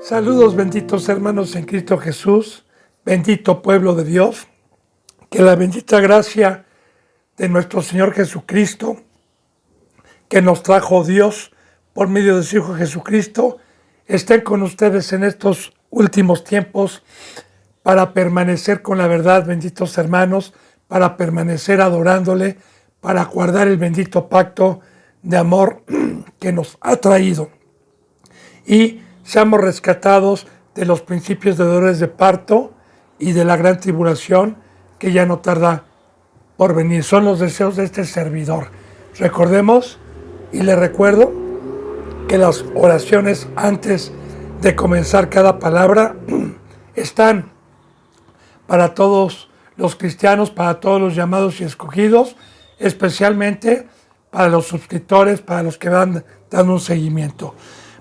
Saludos benditos hermanos en Cristo Jesús, bendito pueblo de Dios, que la bendita gracia de nuestro Señor Jesucristo, que nos trajo Dios por medio de su Hijo Jesucristo, estén con ustedes en estos últimos tiempos para permanecer con la verdad, benditos hermanos, para permanecer adorándole, para guardar el bendito pacto de amor que nos ha traído. Y seamos rescatados de los principios de dolores de parto y de la gran tribulación que ya no tarda por venir. Son los deseos de este servidor. Recordemos, y le recuerdo, que las oraciones antes de comenzar cada palabra están para todos los cristianos, para todos los llamados y escogidos, especialmente para los suscriptores, para los que van dando un seguimiento.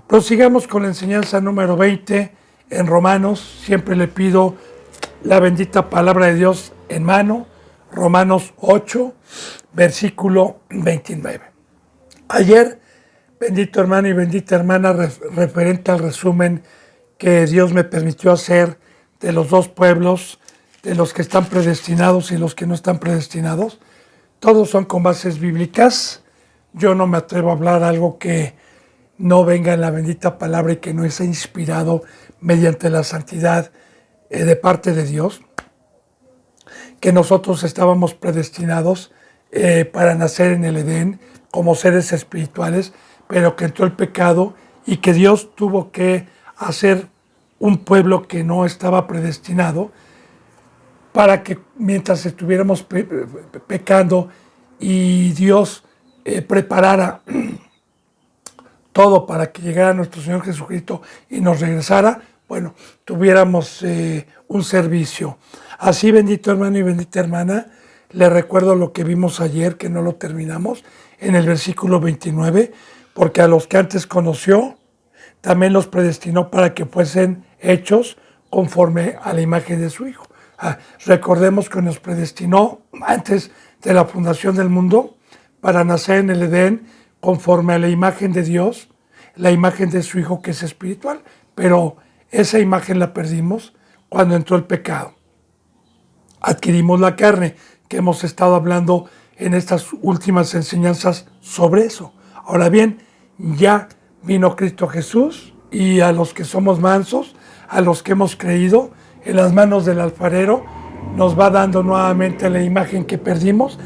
Prosigamos con la enseñanza número 20 en Romanos. Siempre le pido la bendita palabra de Dios en mano. Romanos 8, versículo 29. Ayer, bendito hermano y bendita hermana, referente al resumen que Dios me permitió hacer de los dos pueblos, de los que están predestinados y los que no están predestinados, todos son con bases bíblicas. Yo no me atrevo a hablar algo que no venga en la bendita palabra y que no sea inspirado mediante la santidad de parte de Dios, que nosotros estábamos predestinados para nacer en el Edén como seres espirituales, pero que entró el pecado y que Dios tuvo que hacer un pueblo que no estaba predestinado para que mientras estuviéramos pecando y Dios preparara todo para que llegara nuestro Señor Jesucristo y nos regresara, bueno, tuviéramos un servicio. Así, bendito hermano y bendita hermana, le recuerdo lo que vimos ayer, que no lo terminamos, en el versículo 29, porque a los que antes conoció, también los predestinó para que fuesen hechos conforme a la imagen de su Hijo. Recordemos que nos predestinó antes de la fundación del mundo para nacer en el Edén conforme a la imagen de Dios, la imagen de su Hijo que es espiritual, pero esa imagen la perdimos cuando entró el pecado. Adquirimos la carne, que hemos estado hablando en estas últimas enseñanzas sobre eso. Ahora bien, ya vino Cristo Jesús y a los que somos mansos, a los que hemos creído, en las manos del alfarero, nos va dando nuevamente la imagen que perdimos.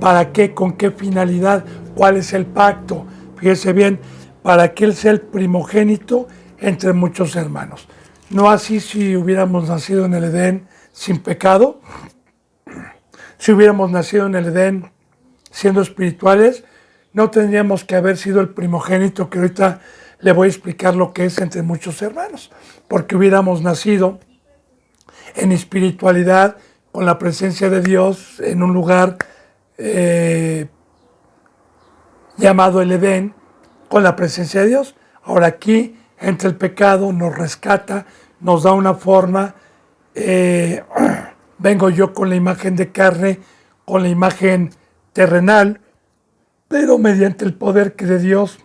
¿Para qué? ¿Con qué finalidad? ¿Cuál es el pacto? Fíjese bien, para que Él sea el primogénito entre muchos hermanos. No así si hubiéramos nacido en el Edén sin pecado, si hubiéramos nacido en el Edén siendo espirituales, no tendríamos que haber sido el primogénito, que ahorita le voy a explicar lo que es entre muchos hermanos, porque hubiéramos nacido en espiritualidad, con la presencia de Dios, en un lugar llamado el Edén, con la presencia de Dios. Ahora aquí entra el pecado, nos rescata, nos da una forma. Vengo yo con la imagen de carne, con la imagen terrenal, pero mediante el poder que de Dios,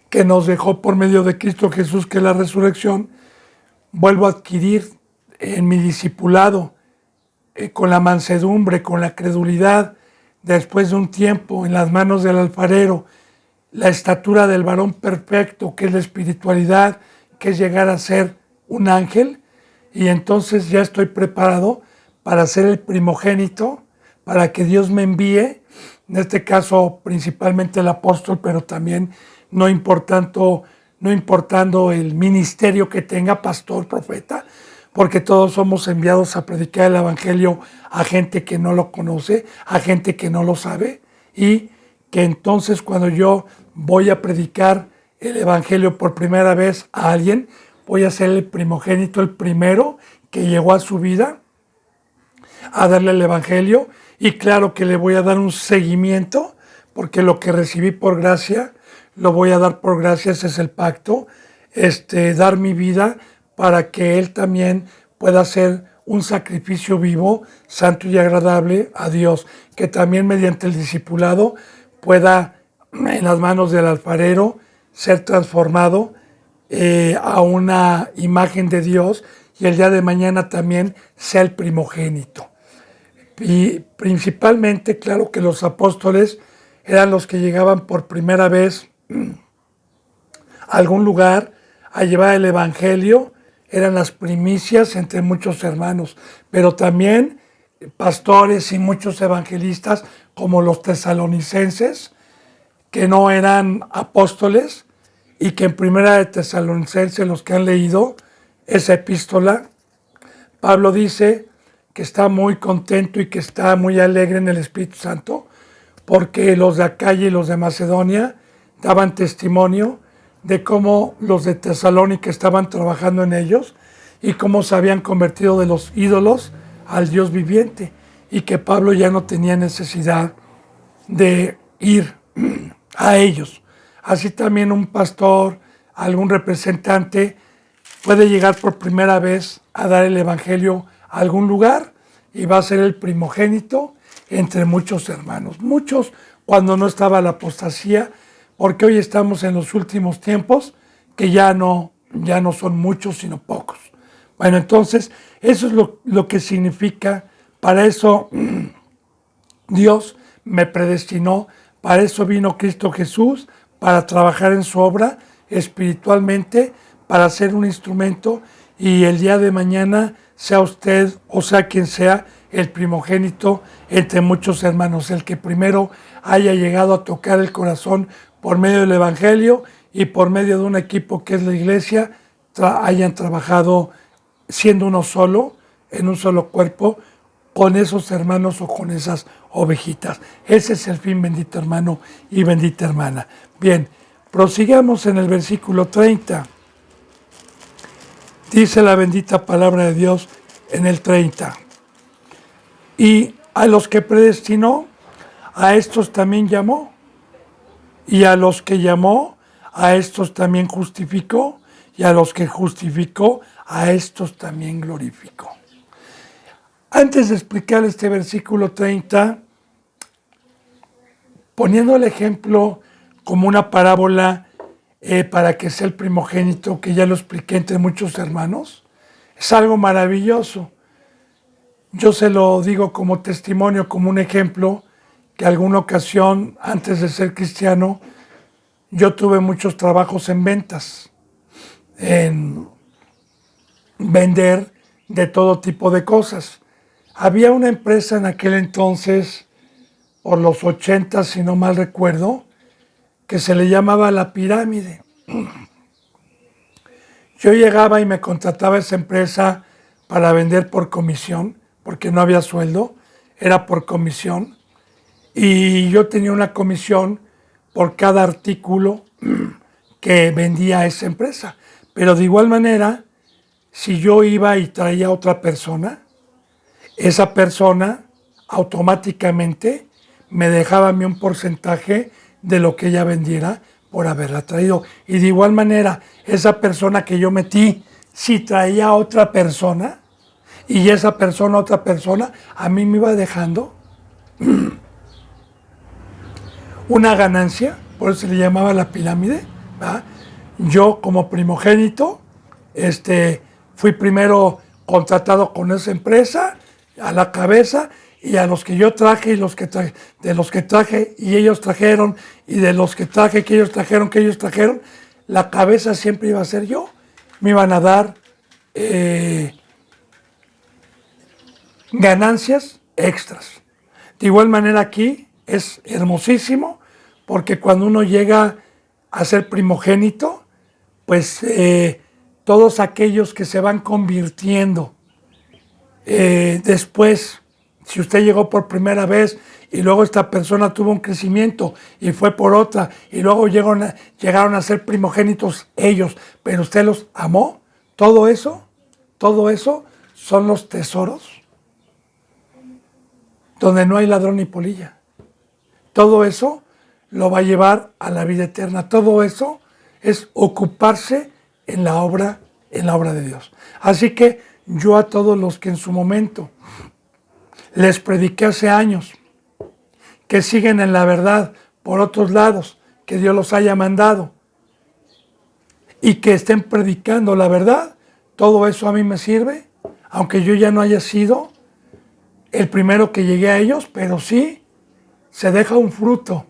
que nos dejó por medio de Cristo Jesús, que es la resurrección, vuelvo a adquirir en mi discipulado, con la mansedumbre, con la credulidad, después de un tiempo en las manos del alfarero, la estatura del varón perfecto, que es la espiritualidad, que es llegar a ser un ángel, y entonces ya estoy preparado para ser el primogénito, para que Dios me envíe, en este caso principalmente el apóstol, pero también no importando el ministerio que tenga, pastor, profeta, porque todos somos enviados a predicar el evangelio a gente que no lo conoce, a gente que no lo sabe, y que entonces cuando yo voy a predicar el evangelio por primera vez a alguien, voy a ser el primogénito, el primero que llegó a su vida a darle el evangelio, y claro que le voy a dar un seguimiento, porque lo que recibí por gracia, lo voy a dar por gracia, ese es el pacto, dar mi vida para que Él también pueda ser un sacrificio vivo, santo y agradable a Dios, que también mediante el discipulado pueda en las manos del alfarero ser transformado a una imagen de Dios y el día de mañana también sea el primogénito. Y principalmente, claro que los apóstoles eran los que llegaban por primera vez a algún lugar a llevar el evangelio, eran las primicias entre muchos hermanos, pero también pastores y muchos evangelistas como los tesalonicenses, que no eran apóstoles, y que en Primera de Tesalonicenses, los que han leído esa epístola, Pablo dice que está muy contento y que está muy alegre en el Espíritu Santo, porque los de Acaya y los de Macedonia daban testimonio de cómo los de Tesalónica estaban trabajando en ellos y cómo se habían convertido de los ídolos al Dios viviente, y que Pablo ya no tenía necesidad de ir a ellos. Así también un pastor, algún representante puede llegar por primera vez a dar el evangelio a algún lugar y va a ser el primogénito entre muchos hermanos. Muchos cuando no estaba la apostasía, porque hoy estamos en los últimos tiempos que ya no son muchos sino pocos. Bueno, entonces eso es lo que significa. Para eso Dios me predestinó, para eso vino Cristo Jesús, para trabajar en su obra espiritualmente, para ser un instrumento, y el día de mañana sea usted o sea quien sea el primogénito entre muchos hermanos, el que primero haya llegado a tocar el corazón por medio del evangelio y por medio de un equipo que es la iglesia, hayan trabajado siendo uno solo, en un solo cuerpo, con esos hermanos o con esas ovejitas. Ese es el fin, bendito hermano y bendita hermana. Bien, prosigamos en el versículo 30. Dice la bendita palabra de Dios en el 30. Y a los que predestinó, a estos también llamó. Y a los que llamó, a estos también justificó. Y a los que justificó, a estos también glorificó. Antes de explicar este versículo 30, poniendo el ejemplo como una parábola para que sea el primogénito, que ya lo expliqué entre muchos hermanos, es algo maravilloso. Yo se lo digo como testimonio, como un ejemplo, que alguna ocasión, antes de ser cristiano, yo tuve muchos trabajos en ventas, en vender de todo tipo de cosas. Había una empresa en aquel entonces, por los 80, si no mal recuerdo, que se le llamaba La Pirámide. Yo llegaba y me contrataba esa empresa para vender por comisión, porque no había sueldo, era por comisión. Y yo tenía una comisión por cada artículo que vendía esa empresa. Pero de igual manera, si yo iba y traía a otra persona, esa persona automáticamente me dejaba a mí un porcentaje de lo que ella vendiera por haberla traído. Y de igual manera, esa persona que yo metí, si traía a otra persona, y esa persona, otra persona, a mí me iba dejando una ganancia, por eso se le llamaba La Pirámide, ¿verdad? Yo como primogénito, fui primero contratado con esa empresa, a la cabeza, y a los que yo traje y de los que traje y ellos trajeron, y de los que traje que ellos trajeron, la cabeza siempre iba a ser yo. Me iban a dar ganancias extras. De igual manera aquí es hermosísimo, porque cuando uno llega a ser primogénito, pues todos aquellos que se van convirtiendo después, si usted llegó por primera vez y luego esta persona tuvo un crecimiento y fue por otra y luego llegaron a ser primogénitos ellos, pero usted los amó, todo eso son los tesoros donde no hay ladrón ni polilla. Todo eso lo va a llevar a la vida eterna. Todo eso es ocuparse en la obra de Dios. Así que yo a todos los que en su momento les prediqué hace años, que siguen en la verdad por otros lados, que Dios los haya mandado, y que estén predicando la verdad, todo eso a mí me sirve, aunque yo ya no haya sido el primero que llegué a ellos, pero sí se deja un fruto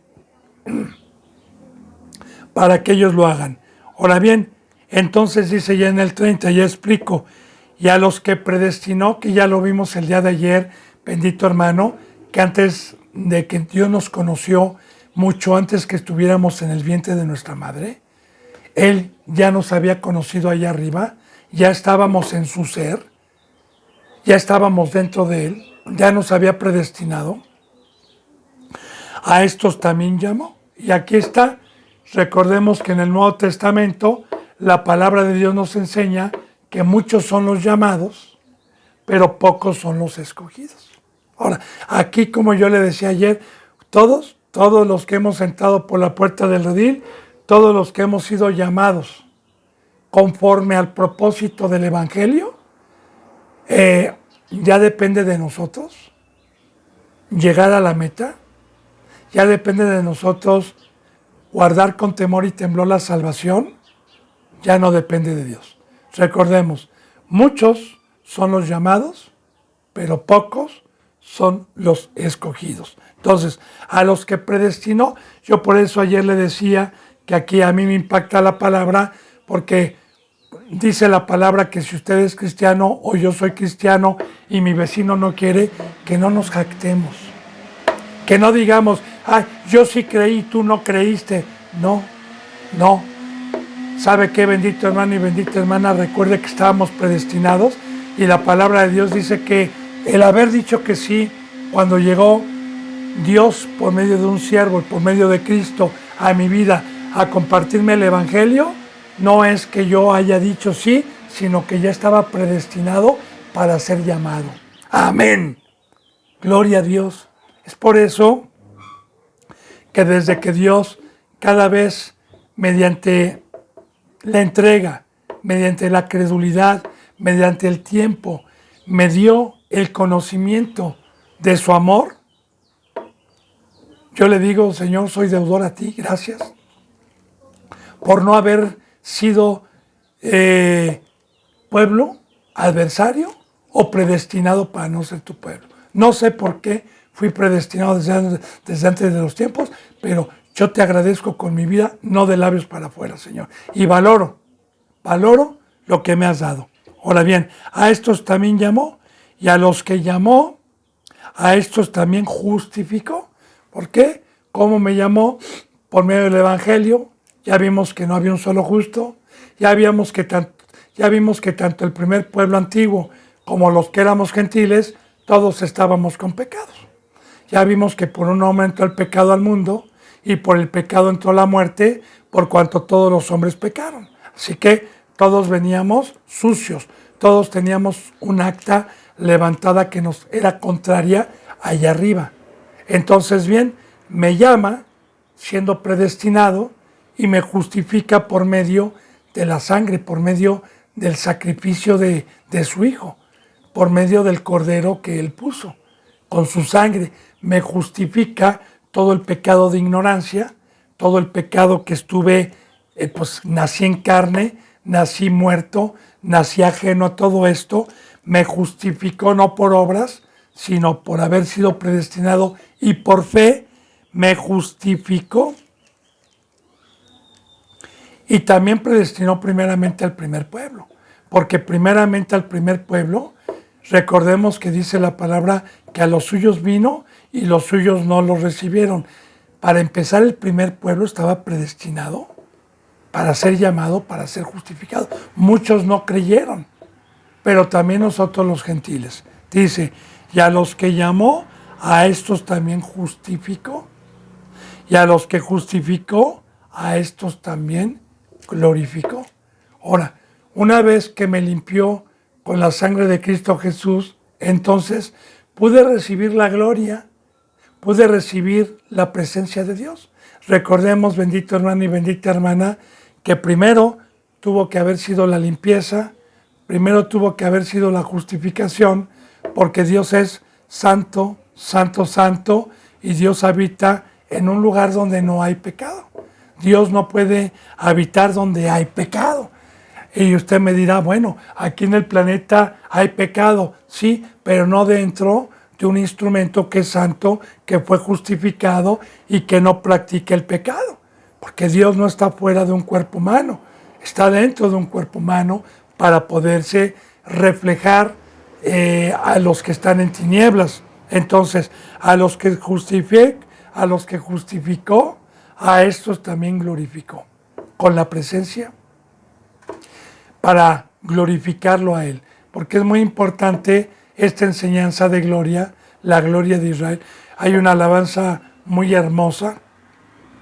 para que ellos lo hagan. Ahora bien, entonces dice ya en el 30, ya explico, y a los que predestinó, que ya lo vimos el día de ayer, bendito hermano, que antes de que Dios nos conoció, mucho antes que estuviéramos en el vientre de nuestra madre, Él ya nos había conocido allá arriba, ya estábamos en su ser, ya estábamos dentro de Él, ya nos había predestinado. A estos también llamó. Y aquí está, recordemos que en el Nuevo Testamento la palabra de Dios nos enseña que muchos son los llamados, pero pocos son los escogidos. Ahora, aquí como yo le decía ayer, todos los que hemos entrado por la puerta del redil, todos los que hemos sido llamados conforme al propósito del Evangelio, ya depende de nosotros llegar a la meta, ya depende de nosotros guardar con temor y temblor la salvación, ya no depende de Dios. Recordemos, muchos son los llamados, pero pocos son los escogidos. Entonces, a los que predestinó, yo por eso ayer le decía que aquí a mí me impacta la palabra, porque dice la palabra que si usted es cristiano o yo soy cristiano y mi vecino no quiere, que no nos jactemos. Que no digamos, ay, yo sí creí, tú no creíste. No. ¿Sabe qué, bendito hermano y bendita hermana? Recuerde que estábamos predestinados y la palabra de Dios dice que el haber dicho que sí, cuando llegó Dios por medio de un siervo, por medio de Cristo a mi vida, a compartirme el Evangelio, no es que yo haya dicho sí, sino que ya estaba predestinado para ser llamado. Amén. Gloria a Dios. Es por eso que desde que Dios cada vez mediante la entrega, mediante la credulidad, mediante el tiempo, me dio el conocimiento de su amor, yo le digo, Señor, soy deudor a ti, gracias, por no haber sido pueblo, adversario o predestinado para no ser tu pueblo. No sé por qué fui predestinado desde antes de los tiempos, pero yo te agradezco con mi vida, no de labios para afuera, Señor. Y valoro lo que me has dado. Ahora bien, a estos también llamó, y a los que llamó, a estos también justificó. ¿Por qué? ¿Cómo me llamó? Por medio del Evangelio. Ya vimos que no había un solo justo. Ya vimos que tanto el primer pueblo antiguo como los que éramos gentiles, todos estábamos con pecados. Ya vimos que por uno aumentó el pecado al mundo y por el pecado entró la muerte, por cuanto todos los hombres pecaron. Así que todos veníamos sucios, todos teníamos un acta levantada que nos era contraria allá arriba. Entonces, bien, me llama siendo predestinado y me justifica por medio de la sangre, por medio del sacrificio de su Hijo, por medio del Cordero que Él puso. Con su sangre me justifica todo el pecado de ignorancia, todo el pecado que estuve, pues nací en carne, nací muerto, nací ajeno a todo esto, me justificó no por obras, sino por haber sido predestinado y por fe me justificó. Y también predestinó primeramente al primer pueblo, porque primeramente al primer pueblo, recordemos que dice la palabra que a los suyos vino y los suyos no los recibieron. Para empezar, el primer pueblo estaba predestinado para ser llamado, para ser justificado. Muchos no creyeron, pero también nosotros los gentiles. Dice, y a los que llamó, a estos también justificó. Y a los que justificó, a estos también glorificó. Ahora, una vez que me limpió con la sangre de Cristo Jesús, entonces pude recibir la gloria, pude recibir la presencia de Dios. Recordemos, bendito hermano y bendita hermana, que primero tuvo que haber sido la limpieza, primero tuvo que haber sido la justificación, porque Dios es santo, santo, santo, y Dios habita en un lugar donde no hay pecado, Dios no puede habitar donde hay pecado. Y usted me dirá, bueno, aquí en el planeta hay pecado, sí, pero no dentro de un instrumento que es santo, que fue justificado y que no practica el pecado. Porque Dios no está fuera de un cuerpo humano, está dentro de un cuerpo humano para poderse reflejar a los que están en tinieblas. Entonces, a los que justificó, a estos también glorificó, con la presencia para glorificarlo a Él. Porque es muy importante esta enseñanza de gloria, la gloria de Israel. Hay una alabanza muy hermosa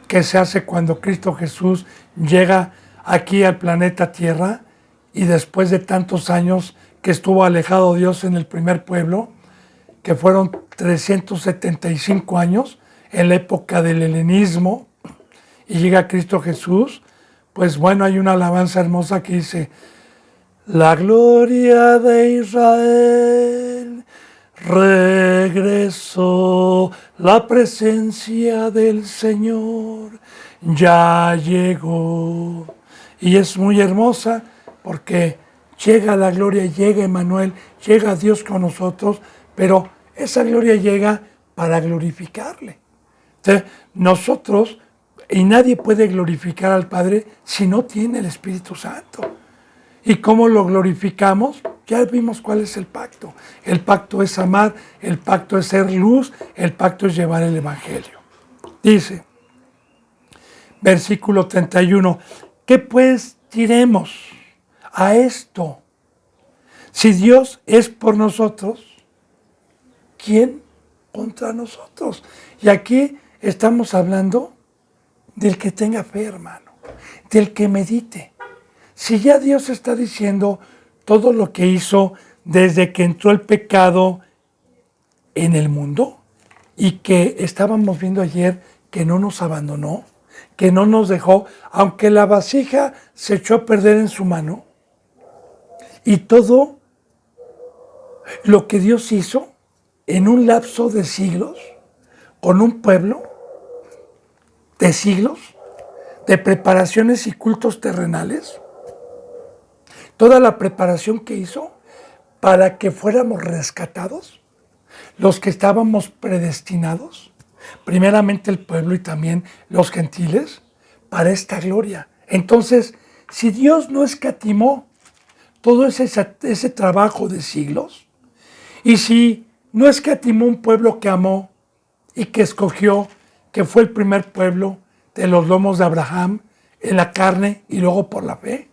que se hace cuando Cristo Jesús llega aquí al planeta Tierra y después de tantos años que estuvo alejado de Dios en el primer pueblo, que fueron 375 años en la época del helenismo, y llega Cristo Jesús, pues bueno, hay una alabanza hermosa que dice: la gloria de Israel regresó, la presencia del Señor ya llegó. Y es muy hermosa porque llega la gloria, llega Emmanuel, llega Dios con nosotros, pero esa gloria llega para glorificarle. Entonces, nosotros, y nadie puede glorificar al Padre si no tiene el Espíritu Santo. ¿Y cómo lo glorificamos? Ya vimos cuál es el pacto. El pacto es amar, el pacto es ser luz, el pacto es llevar el Evangelio. Dice, versículo 31, ¿qué pues diremos a esto? Si Dios es por nosotros, ¿quién contra nosotros? Y aquí estamos hablando del que tenga fe, hermano, del que medite. Si ya Dios está diciendo todo lo que hizo desde que entró el pecado en el mundo y que estábamos viendo ayer que no nos abandonó, que no nos dejó, aunque la vasija se echó a perder en su mano, y todo lo que Dios hizo en un lapso de siglos, con un pueblo de siglos, de preparaciones y cultos terrenales, toda la preparación que hizo para que fuéramos rescatados, los que estábamos predestinados, primeramente el pueblo y también los gentiles, para esta gloria. Entonces, si Dios no escatimó todo ese trabajo de siglos, y si no escatimó un pueblo que amó y que escogió, que fue el primer pueblo de los lomos de Abraham, en la carne y luego por la fe,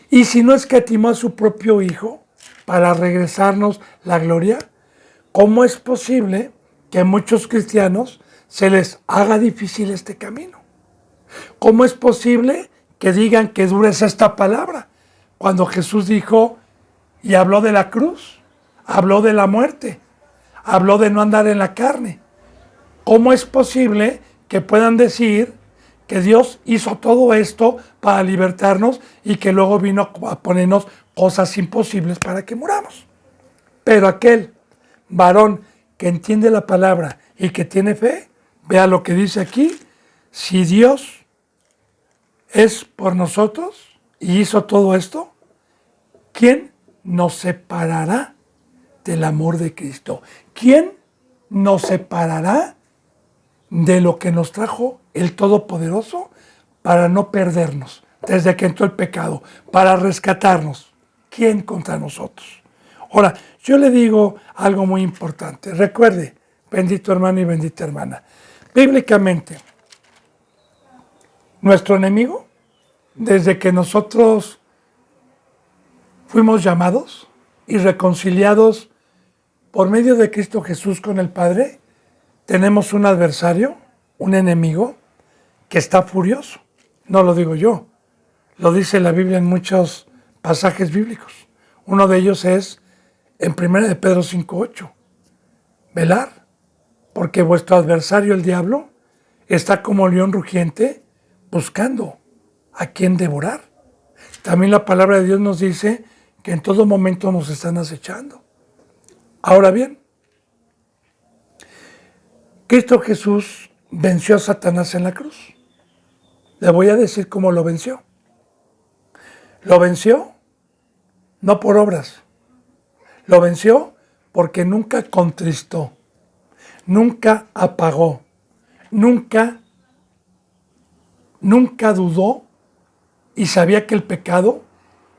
y si no escatimó a su propio Hijo para regresarnos la gloria, ¿cómo es posible que a muchos cristianos se les haga difícil este camino? ¿Cómo es posible que digan que dura es esta palabra? Cuando Jesús dijo y habló de la cruz, habló de la muerte, habló de no andar en la carne. ¿Cómo es posible que puedan decir que Dios hizo todo esto para libertarnos y que luego vino a ponernos cosas imposibles para que muramos? Pero aquel varón que entiende la palabra y que tiene fe, vea lo que dice aquí: si Dios es por nosotros y hizo todo esto, ¿quién nos separará del amor de Cristo? ¿Quién nos separará de lo que nos trajo el Todopoderoso para no perdernos desde que entró el pecado, para rescatarnos? ¿Quién contra nosotros? Ahora, yo le digo algo muy importante. Recuerde, bendito hermano y bendita hermana, bíblicamente, nuestro enemigo, desde que nosotros fuimos llamados y reconciliados por medio de Cristo Jesús con el Padre, tenemos un adversario, un enemigo, que está furioso. No lo digo yo, lo dice la Biblia en muchos pasajes bíblicos. Uno de ellos es en 1 de Pedro 5:8. Velar, porque vuestro adversario, el diablo, está como león rugiente buscando a quien devorar. También la palabra de Dios nos dice que en todo momento nos están acechando. Ahora bien, Cristo Jesús venció a Satanás en la cruz. Le voy a decir cómo lo venció. Lo venció no por obras. Lo venció porque nunca contristó, nunca apagó, nunca dudó y sabía que el pecado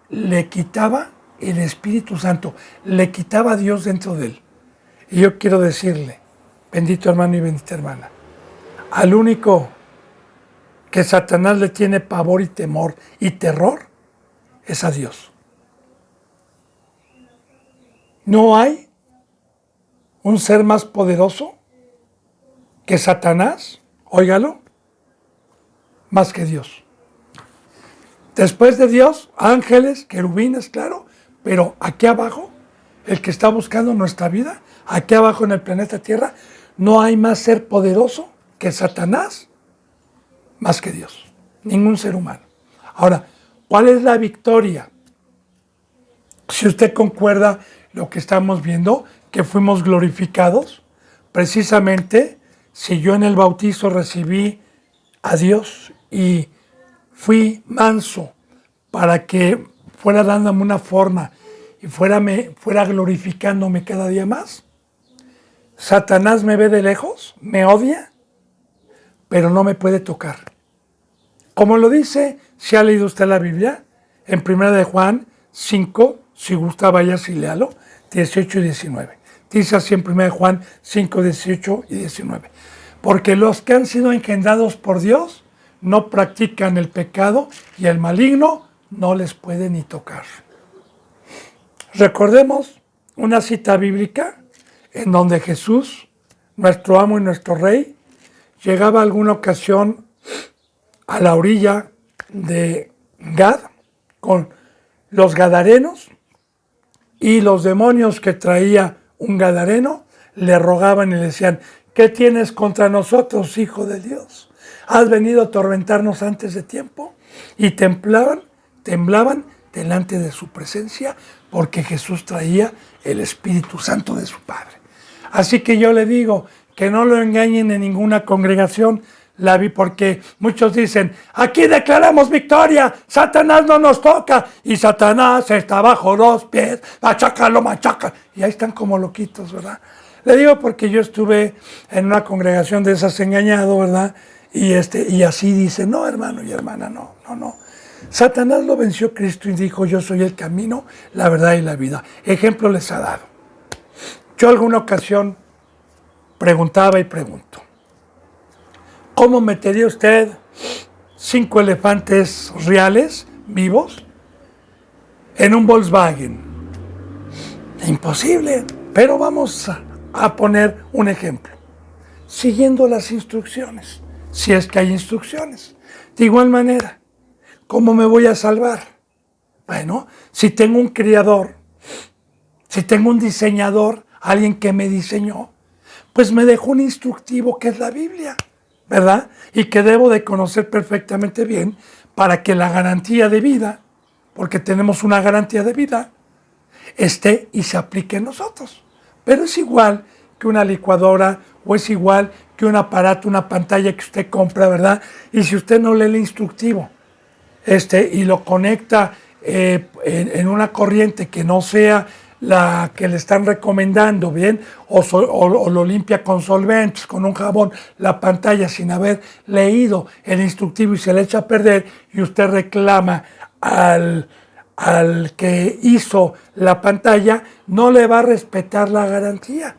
le quitaba el Espíritu Santo, le quitaba a Dios dentro de él. Y yo quiero decirle, bendito hermano y bendita hermana, al único que Satanás le tiene pavor y temor y terror es a Dios. No hay un ser más poderoso que Satanás, óigalo, más que Dios. Después de Dios, ángeles, querubines, claro, pero aquí abajo, el que está buscando nuestra vida, aquí abajo en el planeta Tierra, no hay más ser poderoso que Satanás, más que Dios. Ningún ser humano. Ahora, ¿cuál es la victoria? Si usted concuerda lo que estamos viendo, que fuimos glorificados, precisamente si yo en el bautizo recibí a Dios y fui manso para que fuera dándome una forma y fuera glorificándome cada día más, Satanás me ve de lejos, me odia, pero no me puede tocar. Como lo dice, si ha leído usted la Biblia, en 1 de Juan 5, si gusta vaya y léalo, 18 y 19. Dice así en 1 de Juan 5, 18 y 19. Porque los que han sido engendrados por Dios no practican el pecado y el maligno no les puede ni tocar. Recordemos una cita bíblica en donde Jesús, nuestro amo y nuestro rey, llegaba alguna ocasión a la orilla de Gad con los gadarenos y los demonios que traía un gadareno le rogaban y le decían: ¿qué tienes contra nosotros, hijo de Dios? ¿Has venido a atormentarnos antes de tiempo? Y temblaban delante de su presencia porque Jesús traía el Espíritu Santo de su Padre. Así que yo le digo que no lo engañen en ninguna congregación, porque muchos dicen: aquí declaramos victoria, Satanás no nos toca, y Satanás está bajo los pies, machácalo, machaca, y ahí están como loquitos, ¿verdad? Le digo porque yo estuve en una congregación de esas engañado, ¿verdad? Y así dicen: no, hermano y hermana, no. Satanás lo venció Cristo y dijo: yo soy el camino, la verdad y la vida. Ejemplo les ha dado. Yo alguna ocasión preguntaba y pregunto: ¿cómo metería usted 5 elefantes reales, vivos, en un Volkswagen? Imposible, pero vamos a poner un ejemplo. Siguiendo las instrucciones, si es que hay instrucciones. De igual manera, ¿cómo me voy a salvar? Bueno, si tengo un creador, si tengo un diseñador, alguien que me diseñó, pues me dejó un instructivo que es la Biblia, ¿verdad? Y que debo de conocer perfectamente bien para que la garantía de vida, porque tenemos una garantía de vida, esté y se aplique en nosotros. Pero es igual que una licuadora o es igual que un aparato, una pantalla que usted compra, ¿verdad? Y si usted no lee el instructivo y lo conecta en una corriente que no sea la que le están recomendando, ¿bien? O lo limpia con solventes, con un jabón, la pantalla sin haber leído el instructivo y se le echa a perder y usted reclama al que hizo la pantalla, no le va a respetar la garantía.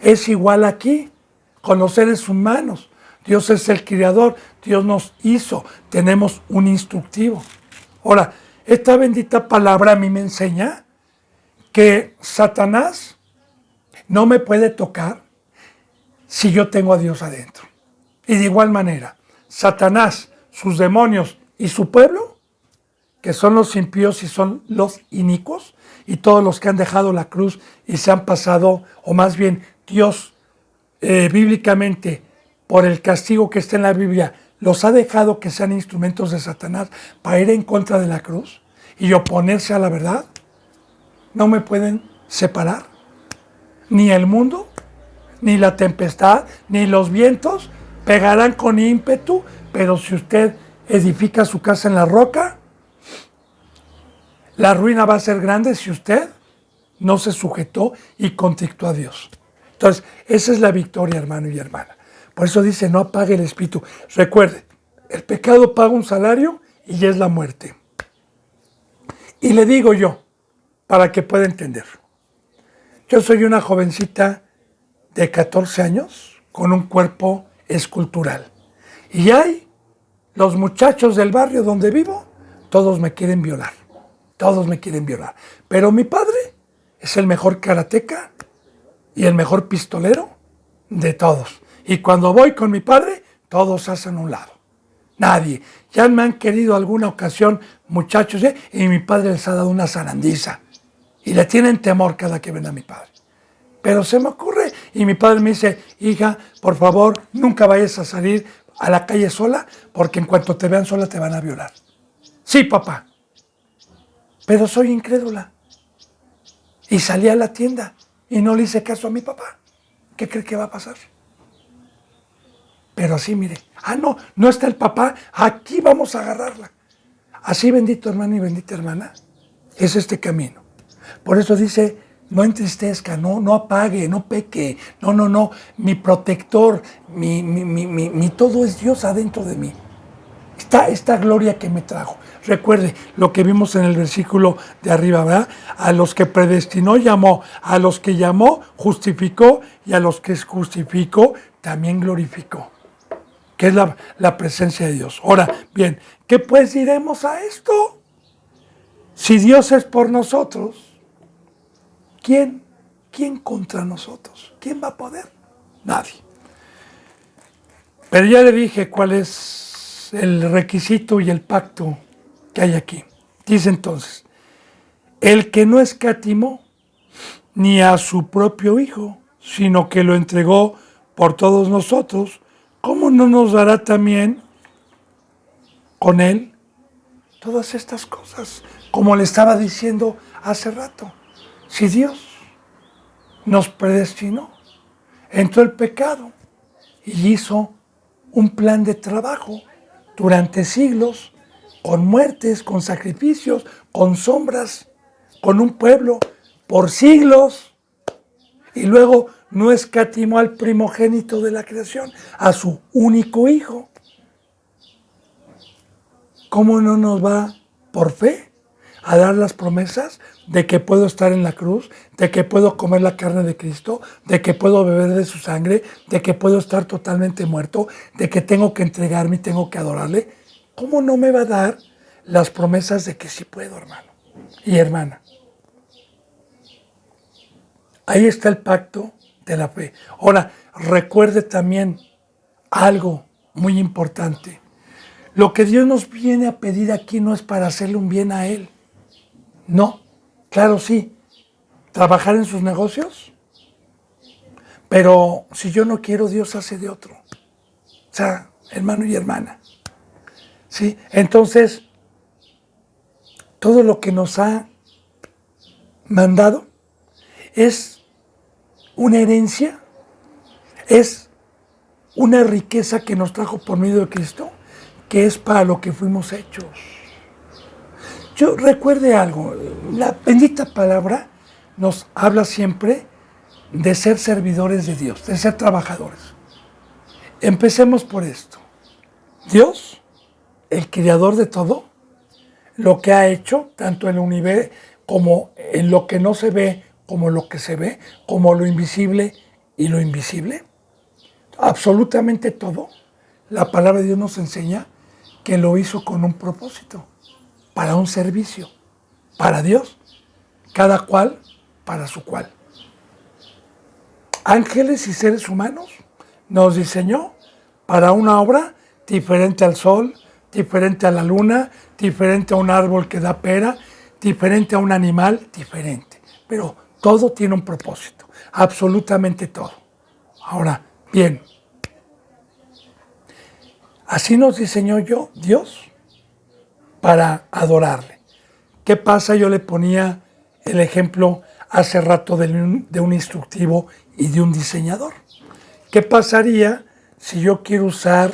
Es igual aquí, con los seres humanos. Dios es el creador, Dios nos hizo, tenemos un instructivo. Ahora, esta bendita palabra a mí me enseña que Satanás no me puede tocar si yo tengo a Dios adentro. Y de igual manera, Satanás, sus demonios y su pueblo, que son los impíos y son los inicuos, y todos los que han dejado la cruz y se han pasado, o más bien Dios bíblicamente, por el castigo que está en la Biblia, los ha dejado que sean instrumentos de Satanás para ir en contra de la cruz y oponerse a la verdad. No me pueden separar, ni el mundo, ni la tempestad, ni los vientos pegarán con ímpetu, pero si usted edifica su casa en la roca, la ruina va a ser grande si usted no se sujetó y contrictó a Dios. Entonces, esa es la victoria, hermano y hermana. Por eso dice, no apague el espíritu. Recuerde, el pecado paga un salario y es la muerte. Y le digo yo, para que pueda entender. Yo soy una jovencita de 14 años con un cuerpo escultural. Y hay los muchachos del barrio donde vivo, todos me quieren violar. Todos me quieren violar. Pero mi padre es el mejor karateca y el mejor pistolero de todos. Y cuando voy con mi padre, todos hacen un lado. Nadie. Ya me han querido alguna ocasión muchachos, y mi padre les ha dado una zarandiza. Y le tienen temor cada que ven a mi padre. Pero se me ocurre, y mi padre me dice, hija, por favor, nunca vayas a salir a la calle sola, porque en cuanto te vean sola te van a violar. Sí, papá. Pero soy incrédula. Y salí a la tienda y no le hice caso a mi papá. ¿Qué cree que va a pasar? Pero así, mire. No está el papá. Aquí vamos a agarrarla. Así, bendito hermano y bendita hermana, es este camino. Por eso dice, no entristezca, no apague, no peque. No. Mi protector, mi todo es Dios adentro de mí. Esta gloria que me trajo. Recuerde lo que vimos en el versículo de arriba, ¿verdad? A los que predestinó, llamó. A los que llamó, justificó. Y a los que justificó, también glorificó. Que es la presencia de Dios. Ahora, bien, ¿qué pues diremos a esto? Si Dios es por nosotros, ¿quién contra nosotros? ¿Quién va a poder? Nadie. Pero ya le dije cuál es el requisito y el pacto que hay aquí. Dice entonces, el que no escatimó ni a su propio Hijo, sino que lo entregó por todos nosotros, ¿cómo no nos dará también con Él todas estas cosas? Como le estaba diciendo hace rato, si Dios nos predestinó, entró el pecado y hizo un plan de trabajo durante siglos, con muertes, con sacrificios, con sombras, con un pueblo, por siglos, y luego no escatimó al primogénito de la creación, a su único Hijo. ¿Cómo no nos va, por fe, a dar las promesas de que puedo estar en la cruz, de que puedo comer la carne de Cristo, de que puedo beber de su sangre, de que puedo estar totalmente muerto, de que tengo que entregarme y tengo que adorarle? ¿Cómo no me va a dar las promesas de que sí puedo, hermano y hermana? Ahí está el pacto de la fe. Ahora, recuerde también algo muy importante. Lo que Dios nos viene a pedir aquí no es para hacerle un bien a Él. No, claro sí, trabajar en sus negocios, pero si yo no quiero, Dios hace de otro. O sea, hermano y hermana. ¿Sí? Entonces, todo lo que nos ha mandado es una herencia, es una riqueza que nos trajo por medio de Cristo, que es para lo que fuimos hechos. Yo recuerde algo, la bendita palabra nos habla siempre de ser servidores de Dios, de ser trabajadores. Empecemos por esto. Dios, el creador de todo, lo que ha hecho, tanto en el universo como en lo que no se ve, como lo que se ve, como lo invisible y lo invisible, absolutamente todo, la palabra de Dios nos enseña que lo hizo con un propósito, para un servicio, para Dios, cada cual para su cual. Ángeles y seres humanos nos diseñó para una obra diferente al sol, diferente a la luna, diferente a un árbol que da pera, diferente a un animal, diferente. Pero todo tiene un propósito, absolutamente todo. Ahora, bien, así nos diseñó Dios para adorarle. ¿Qué pasa? Yo le ponía el ejemplo hace rato de un instructivo y de un diseñador. ¿Qué pasaría si yo quiero usar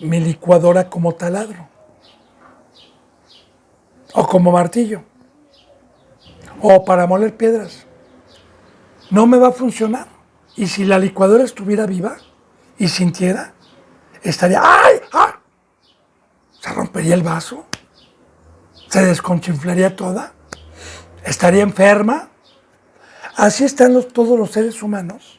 mi licuadora como taladro? o como martillo, o para moler piedras. No me va a funcionar. Y si la licuadora estuviera viva y sintiera, estaría, ¡ay! ¡Ah! Se rompería el vaso, se desconchinflaría toda, estaría enferma. Así están todos los seres humanos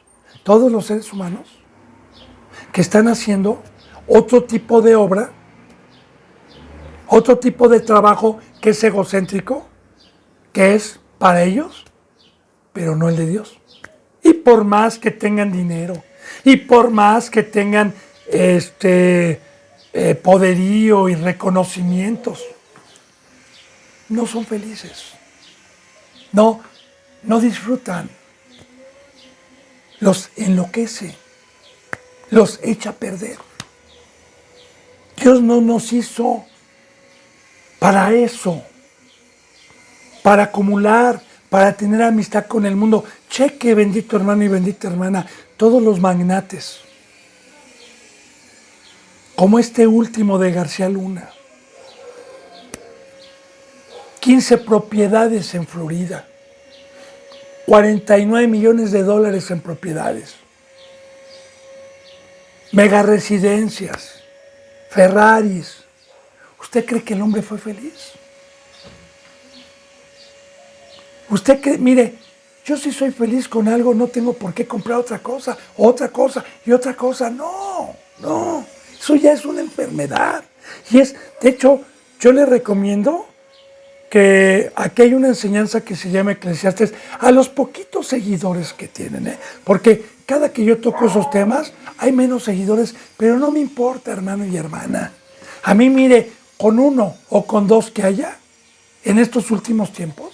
que están haciendo otro tipo de obra, otro tipo de trabajo que es egocéntrico, que es para ellos, pero no el de Dios. Y por más que tengan dinero, y por más que tengan poderío y reconocimientos, no son felices. No disfrutan. Los enloquece, los echa a perder. Dios no nos hizo para eso, para acumular, para tener amistad con el mundo. Cheque, bendito hermano y bendita hermana, todos los magnates, como este último de García Luna, 15 propiedades en Florida, 49 millones de dólares en propiedades, mega residencias, Ferraris. ¿Usted cree que el hombre fue feliz? Usted cree, mire, yo si soy feliz con algo no tengo por qué comprar otra cosa y otra cosa. No, eso ya es una enfermedad. Y de hecho, yo le recomiendo que aquí hay una enseñanza que se llama Eclesiastés a los poquitos seguidores que tienen, porque cada que yo toco esos temas hay menos seguidores, pero no me importa, hermano y hermana. A mí, mire, con uno o con dos que haya en estos últimos tiempos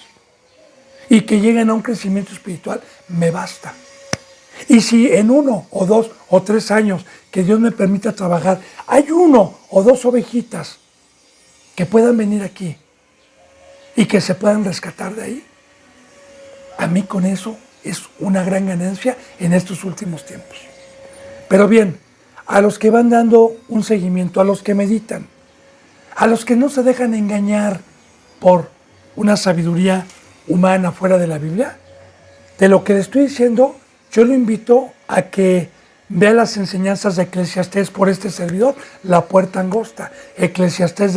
y que lleguen a un crecimiento espiritual, me basta. Y si en 1 o 2 o 3 años que Dios me permita trabajar, hay 1 o 2 ovejitas que puedan venir aquí y que se puedan rescatar de ahí, a mí con eso es una gran ganancia en estos últimos tiempos. Pero bien, a los que van dando un seguimiento, a los que meditan, a los que no se dejan engañar por una sabiduría humana fuera de la Biblia, de lo que le estoy diciendo, yo lo invito a que vea las enseñanzas de Eclesiastés por este servidor, La Puerta Angosta, Eclesiastés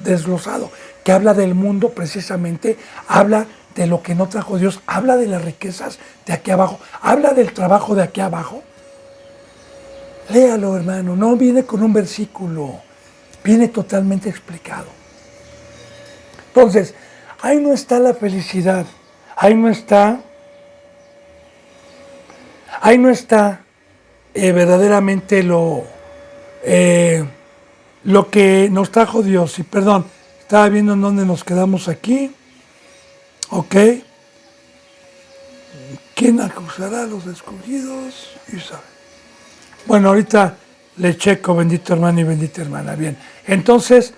desglosado, que habla del mundo precisamente, habla de lo que no trajo Dios, habla de las riquezas de aquí abajo, habla del trabajo de aquí abajo. Léalo, hermano, no viene con un versículo, viene totalmente explicado. Entonces, ahí no está la felicidad, ahí no está verdaderamente lo que nos trajo Dios. Y perdón, estaba viendo en dónde nos quedamos aquí. Ok. ¿Quién acusará a los escogidos? Isabel. Bueno, ahorita le checo, bendito hermano y bendita hermana. Bien, entonces,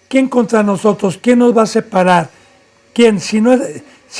¿quién contra nosotros? ¿Quién nos va a separar? ¿Quién? Si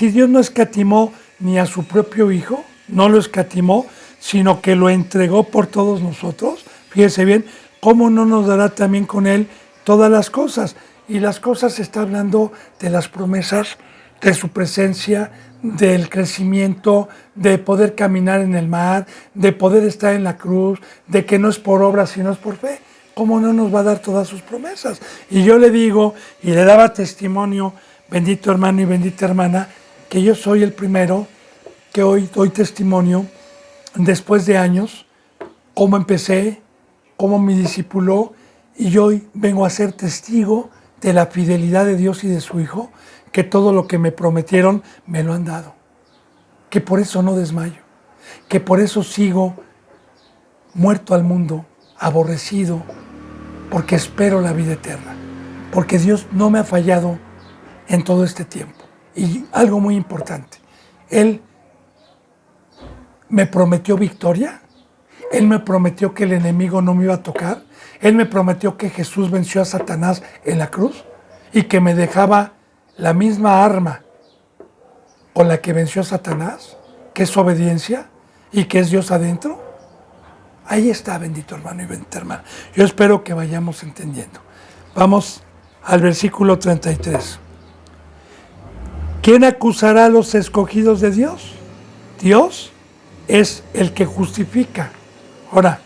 Dios no escatimó ni a su propio Hijo, no lo escatimó, sino que lo entregó por todos nosotros, fíjese bien, ¿cómo no nos dará también con Él todas las cosas? Y las cosas está hablando de las promesas, de su presencia, del crecimiento, de poder caminar en el mar, de poder estar en la cruz, de que no es por obra, sino es por fe. ¿Cómo no nos va a dar todas sus promesas? Y yo le digo, y le daba testimonio, bendito hermano y bendita hermana, que yo soy el primero que hoy doy testimonio, después de años, cómo empecé, cómo me discipuló, y hoy vengo a ser testigo de la fidelidad de Dios y de su Hijo, que todo lo que me prometieron me lo han dado, que por eso no desmayo, que por eso sigo muerto al mundo, aborrecido, porque espero la vida eterna, porque Dios no me ha fallado en todo este tiempo. Y algo muy importante, Él me prometió victoria, Él me prometió que el enemigo no me iba a tocar, Él me prometió que Jesús venció a Satanás en la cruz y que me dejaba la misma arma con la que venció a Satanás, que es obediencia y que es Dios adentro. Ahí está, bendito hermano y bendita hermana. Yo espero que vayamos entendiendo. Vamos al versículo 33. ¿Quién acusará a los escogidos de Dios? Dios es el que justifica. Ahora,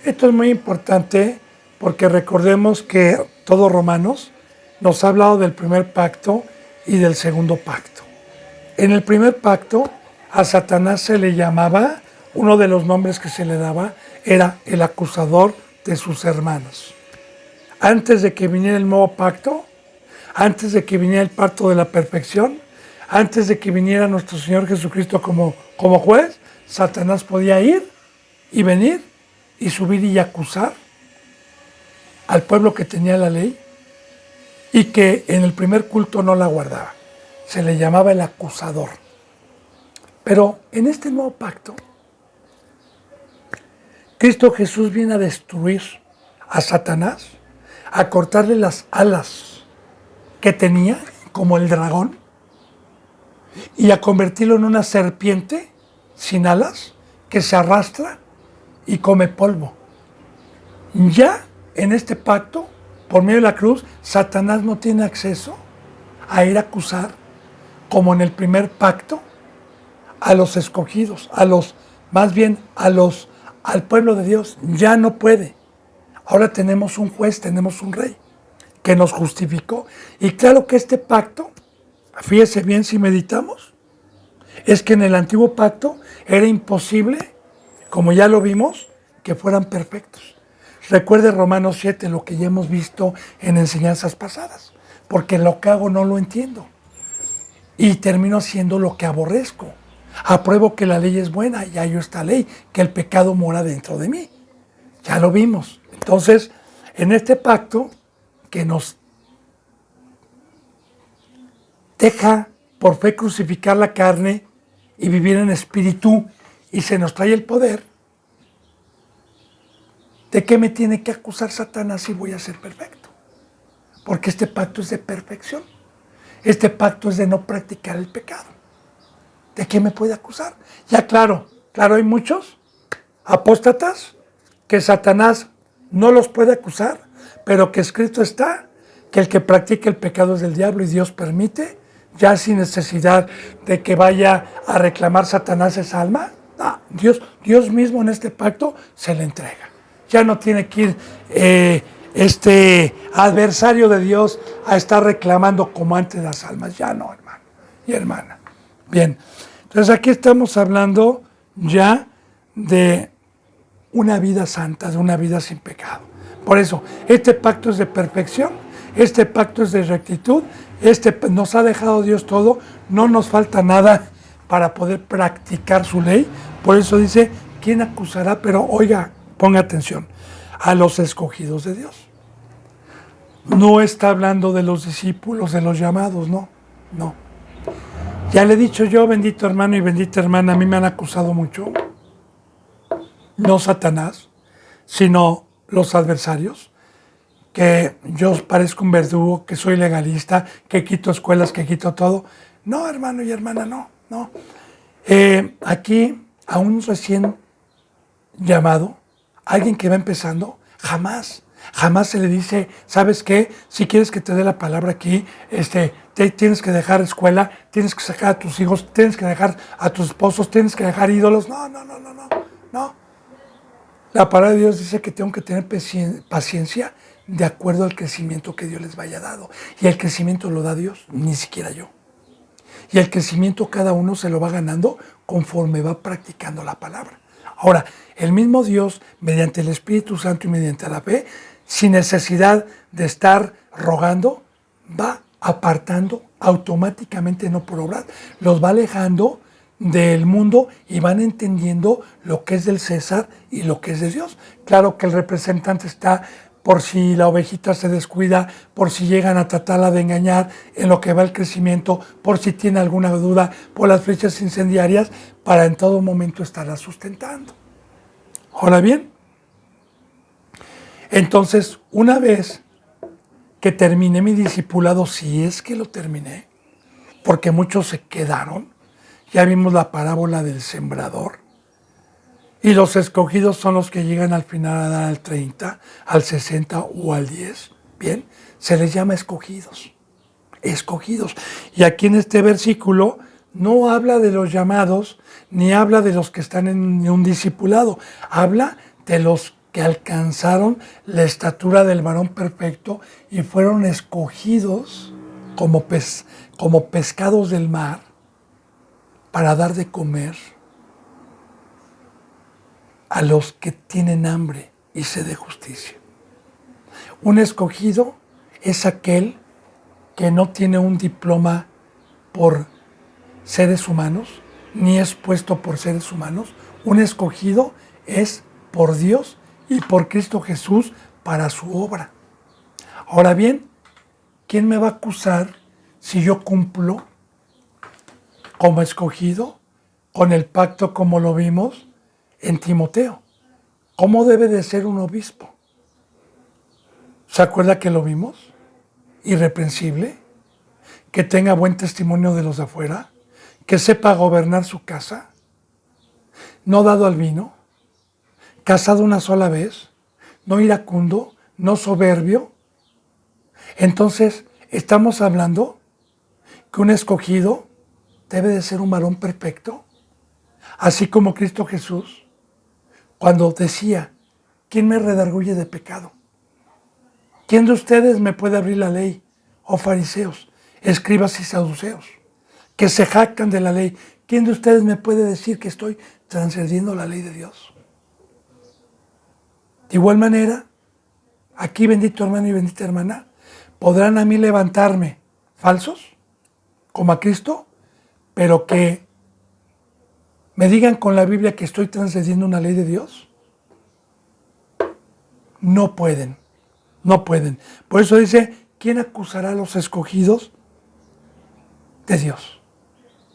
esto es muy importante porque recordemos que todo Romanos nos ha hablado del primer pacto y del segundo pacto. En el primer pacto a Satanás se le llamaba, uno de los nombres que se le daba era el acusador de sus hermanos. Antes de que viniera el nuevo pacto, antes de que viniera el pacto de la perfección, antes de que viniera nuestro Señor Jesucristo como juez, Satanás podía ir y venir y subir y acusar al pueblo que tenía la ley y que en el primer culto no la guardaba. Se le llamaba el acusador. Pero en este nuevo pacto, Cristo Jesús viene a destruir a Satanás, a cortarle las alas que tenía, como el dragón, y a convertirlo en una serpiente sin alas que se arrastra y come polvo. Ya en este pacto, por medio de la cruz, Satanás no tiene acceso a ir a acusar, como en el primer pacto, a los escogidos, al pueblo de Dios. Ya no puede. Ahora tenemos un juez, tenemos un rey que nos justificó. Y claro que este pacto, fíjese bien si meditamos, es que en el antiguo pacto era imposible, como ya lo vimos, que fueran perfectos. Recuerde Romanos 7, lo que ya hemos visto en enseñanzas pasadas, porque lo que hago no lo entiendo y termino haciendo lo que aborrezco. Apruebo que la ley es buena y hallo esta ley, que el pecado mora dentro de mí. Ya lo vimos. Entonces, en este pacto que nos deja por fe crucificar la carne y vivir en espíritu y se nos trae el poder, ¿de qué me tiene que acusar Satanás si voy a ser perfecto? Porque este pacto es de perfección. Este pacto es de no practicar el pecado. ¿De qué me puede acusar? Ya claro, hay muchos apóstatas que Satanás no los puede acusar, pero que escrito está que el que practica el pecado es del diablo y Dios permite, ya sin necesidad de que vaya a reclamar Satanás esa alma. No, Dios mismo en este pacto se le entrega. Ya no tiene que ir este adversario de Dios a estar reclamando como antes las almas. Ya no, hermano y hermana. Bien, entonces aquí estamos hablando ya de una vida santa, de una vida sin pecado. Por eso, este pacto es de perfección, este pacto es de rectitud, nos ha dejado Dios todo, no nos falta nada para poder practicar su ley. Por eso dice, ¿quién acusará? Pero oiga, ponga atención, a los escogidos de Dios. No está hablando de los discípulos, de los llamados, no. Ya le he dicho yo, bendito hermano y bendita hermana, a mí me han acusado mucho. No Satanás, sino los adversarios, que yo parezco un verdugo, que soy legalista, que quito escuelas, que quito todo. No, hermano y hermana, no. Aquí, a un recién llamado, alguien que va empezando, jamás se le dice, ¿sabes qué? Si quieres que te dé la palabra aquí, tienes que dejar escuela, tienes que sacar a tus hijos, tienes que dejar a tus esposos, tienes que dejar ídolos. No. La palabra de Dios dice que tengo que tener paciencia de acuerdo al crecimiento que Dios les vaya dado. Y el crecimiento lo da Dios, ni siquiera yo. Y el crecimiento cada uno se lo va ganando conforme va practicando la palabra. Ahora, el mismo Dios, mediante el Espíritu Santo y mediante la fe, sin necesidad de estar rogando, va apartando automáticamente, no por obrar, los va alejando del mundo y van entendiendo lo que es del César y lo que es de Dios. Claro que el representante está por si la ovejita se descuida, por si llegan a tratarla de engañar en lo que va el crecimiento, por si tiene alguna duda, por las flechas incendiarias, para en todo momento estarla sustentando. Ahora bien, entonces, una vez que terminé mi discipulado, si es que lo terminé, porque muchos se quedaron, ya vimos la parábola del sembrador, y los escogidos son los que llegan al final a dar al 30, al 60 o al 10. Bien, se les llama escogidos. escogidos. Y aquí en este versículo no habla de los llamados, ni habla de los que están en un discipulado. Habla de los que alcanzaron la estatura del varón perfecto y fueron escogidos como pescados del mar para dar de comer a los que tienen hambre y sed de justicia. Un escogido es aquel que no tiene un diploma por seres humanos, ni es puesto por seres humanos. Un escogido es por Dios y por Cristo Jesús para su obra. Ahora bien, ¿quién me va a acusar si yo cumplo como escogido con el pacto como lo vimos en Timoteo? ¿Cómo debe de ser un obispo? ¿Se acuerda que lo vimos? Irreprensible, que tenga buen testimonio de los de afuera, que sepa gobernar su casa, no dado al vino, casado una sola vez, no iracundo, no soberbio. Entonces, estamos hablando que un escogido debe de ser un varón perfecto, así como Cristo Jesús, cuando decía, ¿quién me redarguye de pecado? ¿Quién de ustedes me puede abrir la ley? Oh fariseos, escribas y saduceos, que se jactan de la ley. ¿Quién de ustedes me puede decir que estoy transgrediendo la ley de Dios? De igual manera, aquí, bendito hermano y bendita hermana, podrán a mí levantarme falsos, como a Cristo, pero que me digan con la Biblia que estoy transgrediendo una ley de Dios. No pueden. No pueden. Por eso dice, ¿quién acusará a los escogidos de Dios?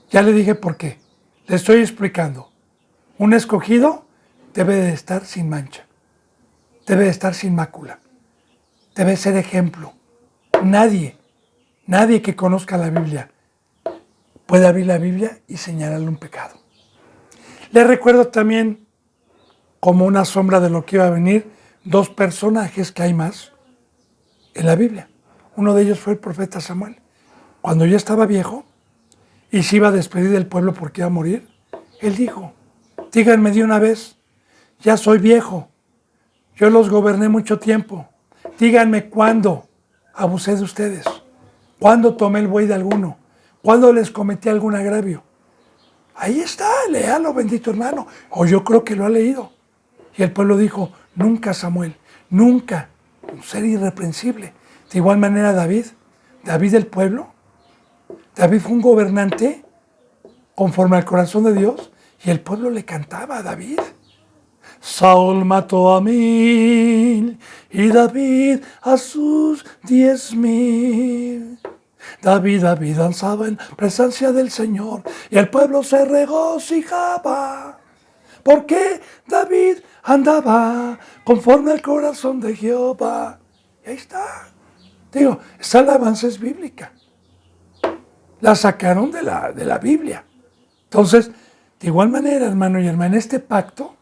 Ya le dije por qué. Le estoy explicando. Un escogido debe de estar sin mancha. Debe de estar sin mácula. Debe ser ejemplo. Nadie que conozca la Biblia puede abrir la Biblia y señalarle un pecado. Le recuerdo también, como una sombra de lo que iba a venir, dos personajes que hay más en la Biblia. Uno de ellos fue el profeta Samuel. Cuando ya estaba viejo y se iba a despedir del pueblo porque iba a morir, él dijo, díganme de una vez, ya soy viejo, yo los goberné mucho tiempo, díganme cuándo abusé de ustedes, cuándo tomé el buey de alguno, cuándo les cometí algún agravio. Ahí está, léalo, bendito hermano, o yo creo que lo ha leído. Y el pueblo dijo, nunca Samuel, nunca, un ser irreprensible. De igual manera David el pueblo, David fue un gobernante conforme al corazón de Dios y el pueblo le cantaba a David. Saúl mató a 1000 y David a sus 10,000. David danzaba en presencia del Señor y el pueblo se regocijaba. Porque David andaba conforme al corazón de Jehová. Y ahí está. Digo, esa alabanza es bíblica. La sacaron de la Biblia. Entonces, de igual manera, hermano y hermana, en este pacto,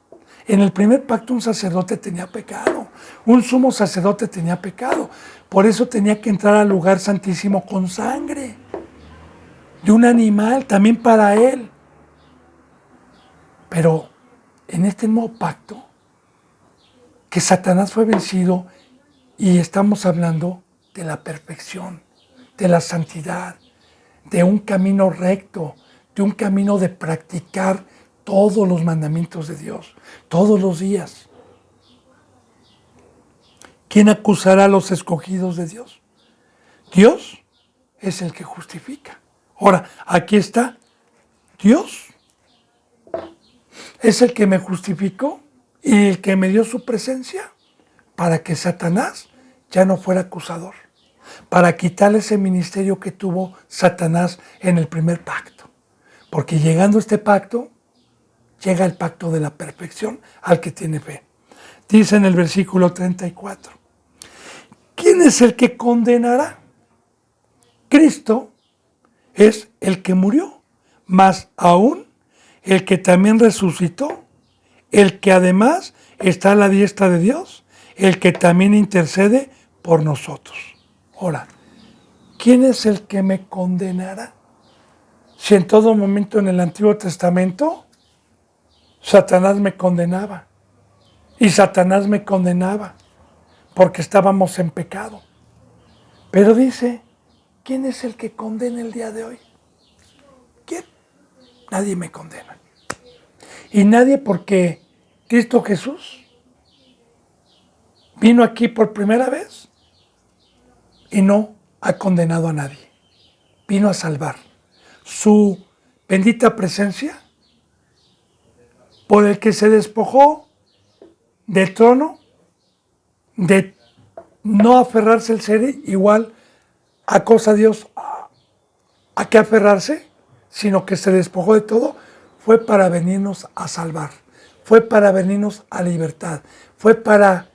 en el primer pacto un sacerdote tenía pecado. Un sumo sacerdote tenía pecado. Por eso tenía que entrar al lugar santísimo con sangre de un animal, también para él. Pero en este nuevo pacto, que Satanás fue vencido y estamos hablando de la perfección, de la santidad, de un camino recto, de un camino de practicar todos los mandamientos de Dios, todos los días. ¿Quién acusará a los escogidos de Dios? Dios es el que justifica. Ahora, aquí está, Dios es el que me justificó y el que me dio su presencia para que Satanás ya no fuera acusador, para quitarle ese ministerio que tuvo Satanás en el primer pacto. Porque llegando a este pacto, llega el pacto de la perfección al que tiene fe. Dice en el versículo 34, ¿quién es el que condenará? Cristo es el que murió, más aún el que también resucitó, el que además está a la diestra de Dios, el que también intercede por nosotros. Ahora, ¿quién es el que me condenará? Si en todo momento en el Antiguo Testamento Satanás me condenaba. Y Satanás me condenaba porque estábamos en pecado. Pero dice, ¿quién es el que condena el día de hoy? ¿Quién? Nadie me condena. Y nadie, porque Cristo Jesús vino aquí por primera vez y no ha condenado a nadie. Vino a salvar. Su bendita presencia, por el que se despojó del trono, de no aferrarse al ser igual a cosa de Dios, a que aferrarse, sino que se despojó de todo, fue para venirnos a salvar, fue para venirnos a libertad, fue para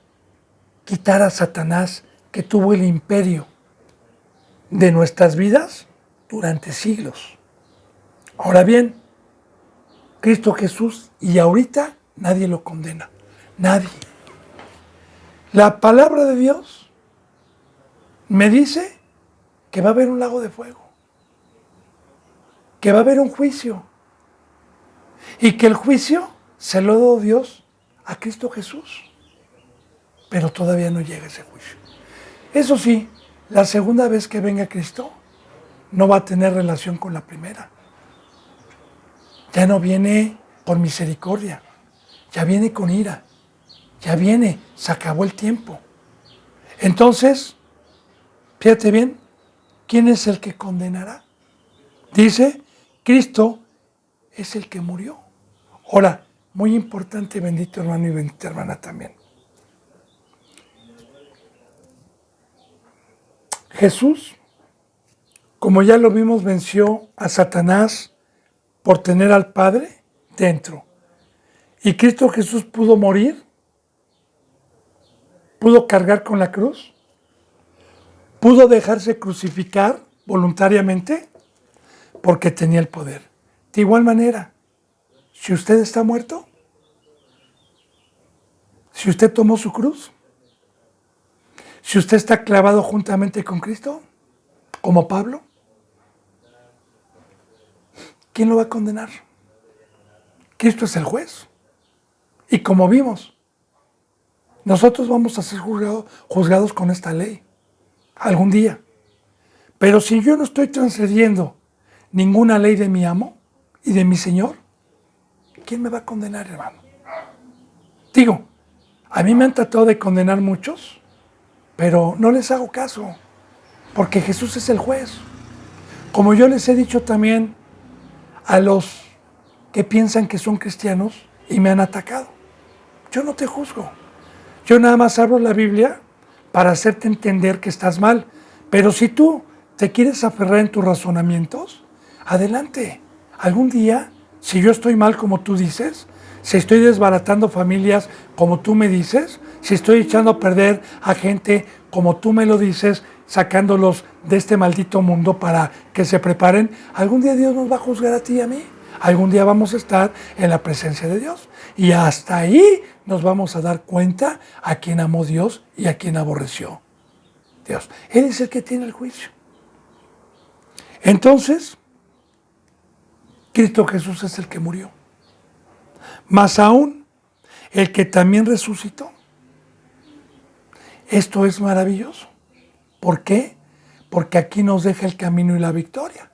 quitar a Satanás, que tuvo el imperio de nuestras vidas durante siglos. Ahora bien, Cristo Jesús, y ahorita nadie lo condena, nadie. La palabra de Dios me dice que va a haber un lago de fuego, que va a haber un juicio, y que el juicio se lo dio Dios a Cristo Jesús, pero todavía no llega ese juicio. Eso sí, la segunda vez que venga Cristo no va a tener relación con la primera. Ya no viene por misericordia, ya viene con ira, ya viene, se acabó el tiempo. Entonces, fíjate bien, ¿quién es el que condenará? Dice, Cristo es el que murió. Ahora, muy importante, bendito hermano y bendita hermana también. Jesús, como ya lo vimos, venció a Satanás por tener al Padre dentro. Y Cristo Jesús pudo morir, pudo cargar con la cruz, pudo dejarse crucificar voluntariamente porque tenía el poder. De igual manera, si usted está muerto, si usted tomó su cruz, si usted está clavado juntamente con Cristo, como Pablo, ¿quién lo va a condenar? Cristo es el juez. Y como vimos, nosotros vamos a ser juzgados con esta ley algún día. Pero si yo no estoy transgrediendo ninguna ley de mi amo y de mi Señor, ¿quién me va a condenar, hermano? Digo, a mí me han tratado de condenar muchos, pero no les hago caso, porque Jesús es el juez. Como yo les he dicho también a los que piensan que son cristianos y me han atacado, yo no te juzgo. Yo nada más abro la Biblia para hacerte entender que estás mal. Pero si tú te quieres aferrar en tus razonamientos, adelante. Algún día, si yo estoy mal como tú dices, si estoy desbaratando familias como tú me dices, si estoy echando a perder a gente como tú me lo dices, sacándolos de este maldito mundo para que se preparen, algún día Dios nos va a juzgar a ti y a mí. Algún día vamos a estar en la presencia de Dios. Y hasta ahí nos vamos a dar cuenta a quién amó Dios y a quién aborreció Dios. Él es el que tiene el juicio. Entonces, Cristo Jesús es el que murió. Más aún, el que también resucitó. Esto es maravilloso. ¿Por qué? Porque aquí nos deja el camino y la victoria.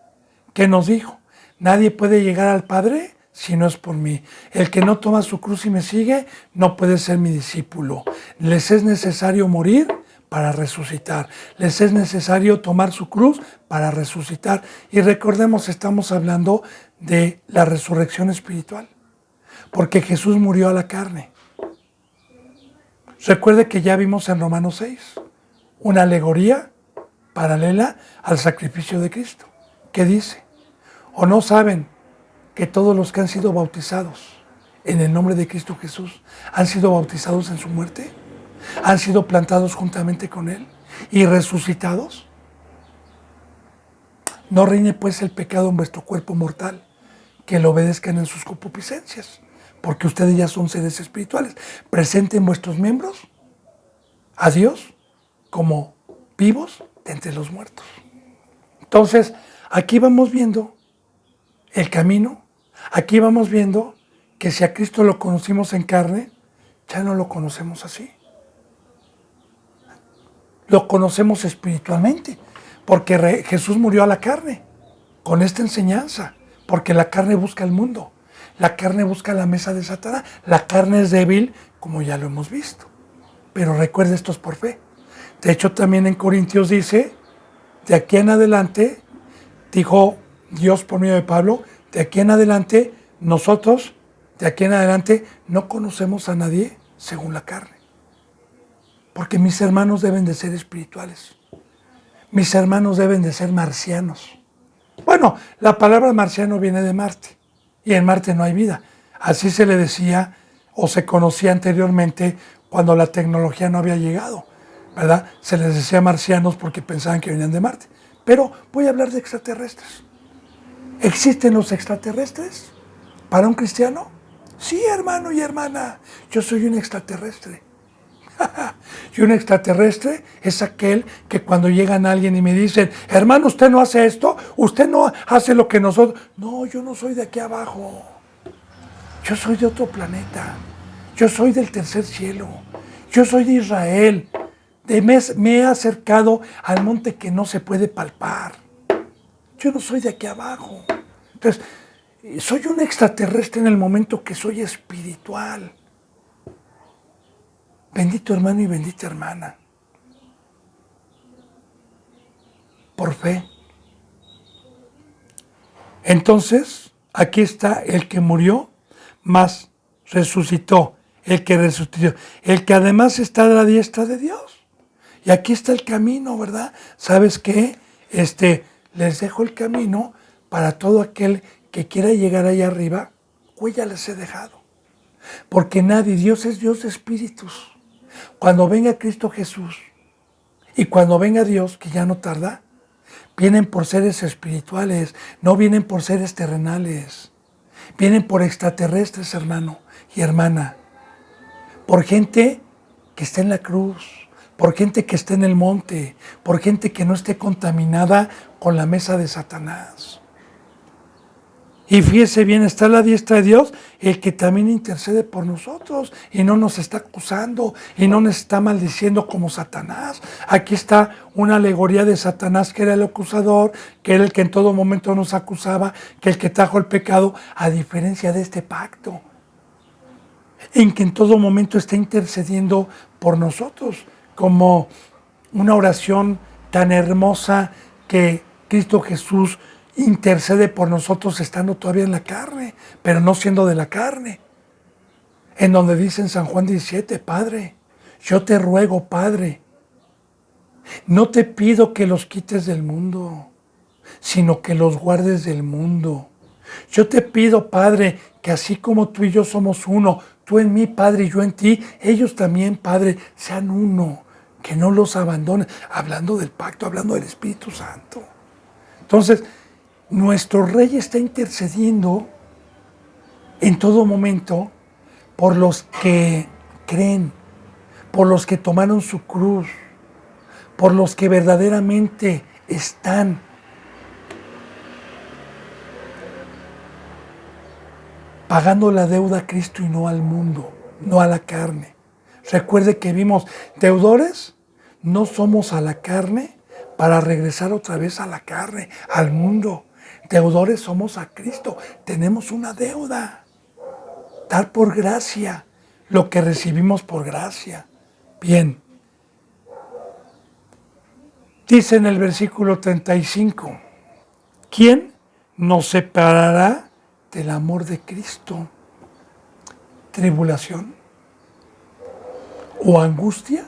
¿Qué nos dijo? Nadie puede llegar al Padre si no es por mí. El que no toma su cruz y me sigue, no puede ser mi discípulo. Les es necesario morir para resucitar. Les es necesario tomar su cruz para resucitar. Y recordemos, estamos hablando de la resurrección espiritual. Porque Jesús murió a la carne. Recuerde que ya vimos en Romanos 6 una alegoría paralela al sacrificio de Cristo. ¿Qué dice? ¿O no saben que todos los que han sido bautizados en el nombre de Cristo Jesús han sido bautizados en su muerte? ¿Han sido plantados juntamente con Él y resucitados? No reine pues el pecado en vuestro cuerpo mortal, que lo obedezcan en sus concupiscencias, porque ustedes ya son seres espirituales. Presenten vuestros miembros a Dios como vivos de entre los muertos. Entonces, aquí vamos viendo el camino, aquí vamos viendo que si a Cristo lo conocimos en carne, ya no lo conocemos así. Lo conocemos espiritualmente, porque Jesús murió a la carne, con esta enseñanza, porque la carne busca el mundo, la carne busca la mesa de Satanás, la carne es débil, como ya lo hemos visto, pero recuerda, esto es por fe. De hecho, también en Corintios dice, de aquí en adelante, dijo Dios por medio de Pablo, de aquí en adelante, nosotros, de aquí en adelante, no conocemos a nadie según la carne. Porque mis hermanos deben de ser espirituales. Mis hermanos deben de ser marcianos. Bueno, la palabra marciano viene de Marte. Y en Marte no hay vida. Así se le decía o se conocía anteriormente cuando la tecnología no había llegado, ¿verdad? Se les decía marcianos porque pensaban que venían de Marte. Pero voy a hablar de extraterrestres. ¿Existen los extraterrestres para un cristiano? Sí, hermano y hermana, yo soy un extraterrestre. Y un extraterrestre es aquel que cuando llegan a alguien y me dicen, hermano, usted no hace esto, usted no hace lo que nosotros... No, yo no soy de aquí abajo. Yo soy de otro planeta. Yo soy del tercer cielo. Yo soy de Israel. Me he acercado al monte que no se puede palpar. Yo no soy de aquí abajo. Entonces, soy un extraterrestre en el momento que soy espiritual. Bendito hermano y bendita hermana. Por fe. Entonces, aquí está el que murió, más resucitó. El que resucitó. El que además está a la diestra de Dios. Y aquí está el camino, ¿verdad? ¿Sabes qué? Les dejo el camino para todo aquel que quiera llegar allá arriba. Pues ya les he dejado. Porque nadie, Dios es Dios de espíritus. Cuando venga Cristo Jesús y cuando venga Dios, que ya no tarda, vienen por seres espirituales, no vienen por seres terrenales. Vienen por extraterrestres, hermano y hermana. Por gente que está en la cruz, por gente que está en el monte, por gente que no esté contaminada con la mesa de Satanás. Y fíjese bien, está a la diestra de Dios, el que también intercede por nosotros y no nos está acusando y no nos está maldiciendo como Satanás. Aquí está una alegoría de Satanás, que era el acusador, que era el que en todo momento nos acusaba, que el que trajo el pecado, a diferencia de este pacto, en que en todo momento está intercediendo por nosotros, como una oración tan hermosa que Cristo Jesús intercede por nosotros estando todavía en la carne, pero no siendo de la carne. En donde dice en San Juan 17, Padre, yo te ruego, Padre, no te pido que los quites del mundo, sino que los guardes del mundo. Yo te pido, Padre, que así como tú y yo somos uno, tú en mí, Padre, y yo en ti, ellos también, Padre, sean uno, que no los abandonen. Hablando del pacto, hablando del Espíritu Santo. Entonces, nuestro Rey está intercediendo en todo momento por los que creen, por los que tomaron su cruz, por los que verdaderamente están pagando la deuda a Cristo y no al mundo, no a la carne. Recuerde que vimos deudores, no somos a la carne para regresar otra vez a la carne, al mundo. Deudores somos a Cristo, tenemos una deuda. Dar por gracia lo que recibimos por gracia. Bien. Dice en el versículo 35, ¿quién nos separará del amor de Cristo? ¿Tribulación? ¿O angustia?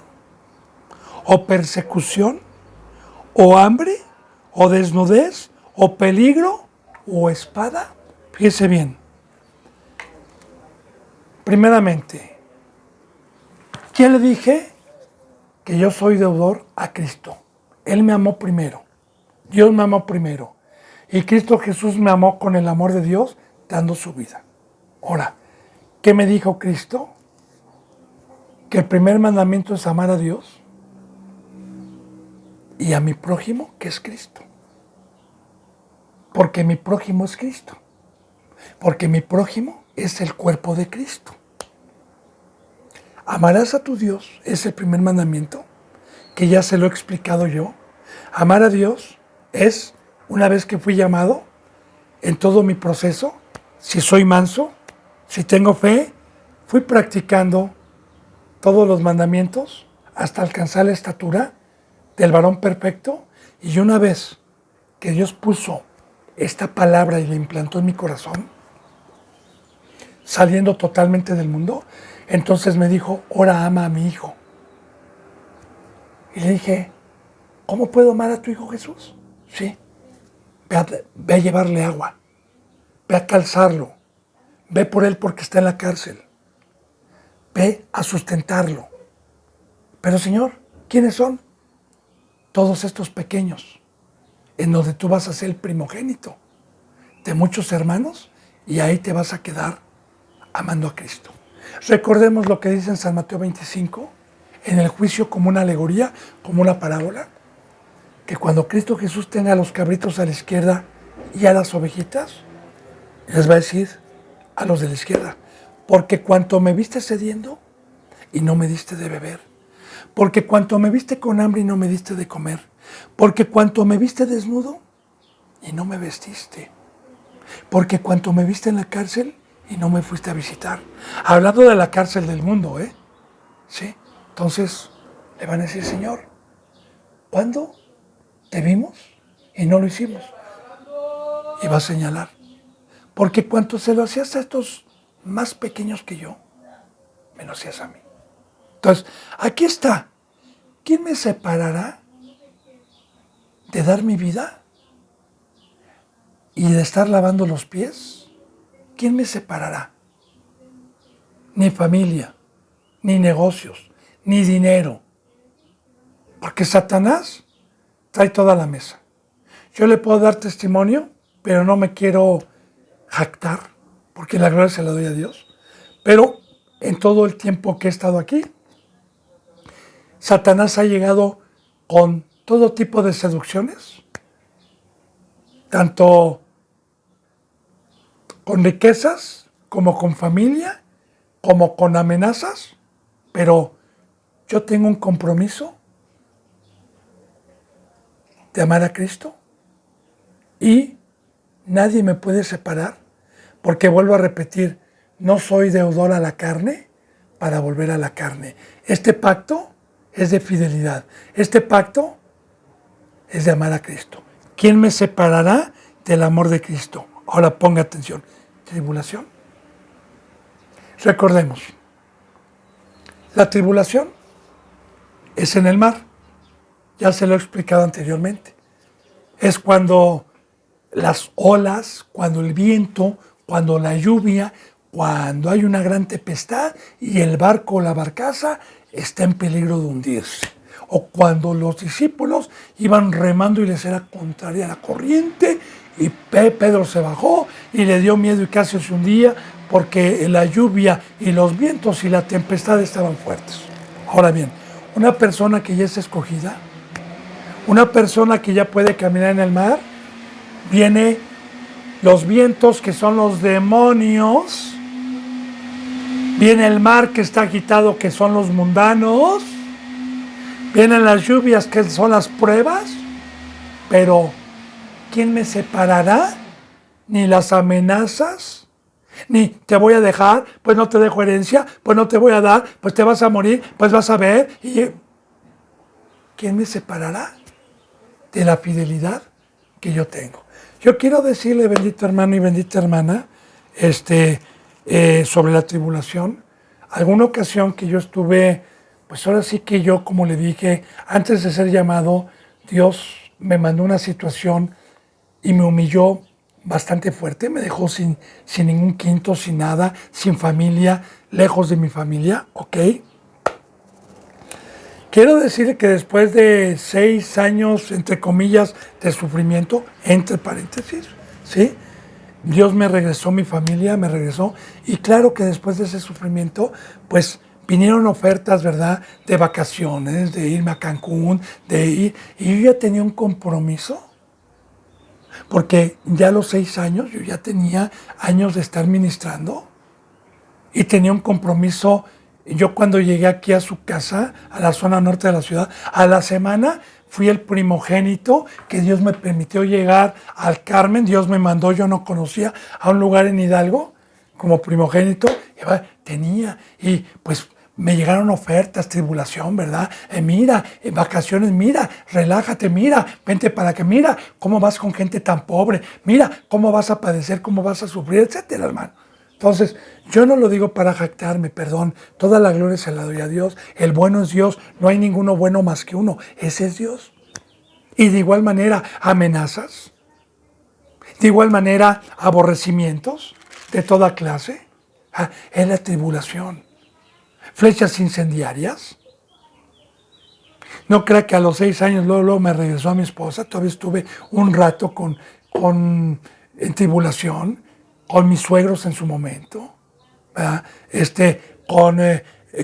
¿O persecución? ¿O hambre? ¿O desnudez? ¿O peligro? ¿O espada? Fíjese bien. Primeramente, ¿quién le dije? Que yo soy deudor a Cristo. Él me amó primero. Dios me amó primero. Y Cristo Jesús me amó con el amor de Dios, dando su vida. Ahora, ¿qué me dijo Cristo? Que el primer mandamiento es amar a Dios y a mi prójimo, que es Cristo. Porque mi prójimo es Cristo. Porque mi prójimo es el cuerpo de Cristo. Amarás a tu Dios, es el primer mandamiento, que ya se lo he explicado yo. Amar a Dios es, una vez que fui llamado, en todo mi proceso, si soy manso, si tengo fe, fui practicando todos los mandamientos hasta alcanzar la estatura del varón perfecto. Y una vez que Dios puso esta palabra y la implantó en mi corazón, saliendo totalmente del mundo, entonces me dijo, ahora ama a mi hijo. Y le dije, ¿cómo puedo amar a tu hijo Jesús? Sí, ve a llevarle agua, ve a calzarlo, ve por él porque está en la cárcel, ve a sustentarlo. Pero Señor, ¿quiénes son? Todos estos pequeños, en donde tú vas a ser el primogénito de muchos hermanos y ahí te vas a quedar amando a Cristo. Recordemos lo que dice en San Mateo 25, en el juicio como una alegoría, como una parábola, que cuando Cristo Jesús tenga a los cabritos a la izquierda y a las ovejitas, les va a decir a los de la izquierda, porque cuanto me viste cediendo y no me diste de beber, porque cuanto me viste con hambre y no me diste de comer, porque cuanto me viste desnudo y no me vestiste, porque cuanto me viste en la cárcel y no me fuiste a visitar. Hablando de la cárcel del mundo, ¿eh? ¿Sí? Entonces le van a decir, Señor, ¿cuándo te vimos y no lo hicimos? Y va a señalar, porque cuanto se lo hacías a estos más pequeños que yo, me lo hacías a mí. Entonces, aquí está. ¿Quién me separará de dar mi vida y de estar lavando los pies? ¿Quién me separará? Ni familia, ni negocios, ni dinero. Porque Satanás trae toda la mesa. Yo le puedo dar testimonio, pero no me quiero jactar, porque la gloria se la doy a Dios. Pero en todo el tiempo que he estado aquí, Satanás ha llegado con todo tipo de seducciones, tanto con riquezas, como con familia, como con amenazas, pero yo tengo un compromiso de amar a Cristo y nadie me puede separar, porque vuelvo a repetir, no soy deudor a la carne para volver a la carne. Este pacto es de fidelidad. Este pacto es de amar a Cristo. ¿Quién me separará del amor de Cristo? Ahora ponga atención. ¿Tribulación? Recordemos, la tribulación es en el mar. Ya se lo he explicado anteriormente. Es cuando las olas, cuando el viento, cuando la lluvia, cuando hay una gran tempestad y el barco o la barcaza está en peligro de hundirse. O cuando los discípulos iban remando y les era contraria la corriente y Pedro se bajó y le dio miedo y casi se hundía porque la lluvia y los vientos y la tempestad estaban fuertes. Ahora bien, una persona que ya es escogida, una persona que ya puede caminar en el mar, viene los vientos que son los demonios, viene el mar que está agitado que son los mundanos, vienen las lluvias que son las pruebas, pero ¿quién me separará? Ni las amenazas, ni te voy a dejar, pues no te dejo herencia, pues no te voy a dar, pues te vas a morir, pues vas a ver. Y ¿quién me separará de la fidelidad que yo tengo? Yo quiero decirle, bendito hermano y bendita hermana, sobre la tribulación, alguna ocasión que yo estuve, pues ahora sí que yo, como le dije, antes de ser llamado, Dios me mandó una situación y me humilló bastante fuerte, me dejó sin ningún quinto, sin nada, sin familia, lejos de mi familia, ¿ok? Quiero decir que después de 6 años, entre comillas, de sufrimiento, entre paréntesis, ¿sí? Dios me regresó, mi familia me regresó, y claro que después de ese sufrimiento, pues vinieron ofertas, ¿verdad?, de vacaciones, de irme a Cancún, de ir, y yo ya tenía un compromiso Porque ya a los 6 años yo ya tenía años de estar ministrando y tenía un compromiso. Yo cuando llegué aquí a su casa, a la zona norte de la ciudad, a la semana fui el primogénito que Dios me permitió llegar al Carmen. Dios me mandó, yo no conocía, a un lugar en Hidalgo como primogénito. Tenía, y pues me llegaron ofertas, tribulación, ¿verdad? Mira, vacaciones, mira, relájate, mira, vente para que, mira, cómo vas con gente tan pobre, mira, cómo vas a padecer, cómo vas a sufrir, etcétera, hermano. Entonces, yo no lo digo para jactarme, perdón, toda la gloria se la doy a Dios, el bueno es Dios, no hay ninguno bueno más que uno, ese es Dios. Y de igual manera, amenazas, de igual manera, aborrecimientos de toda clase, es la tribulación. Flechas incendiarias. No crea que a los 6 años luego me regresó a mi esposa. Todavía estuve un rato en tribulación, con mis suegros en su momento, ¿verdad? Con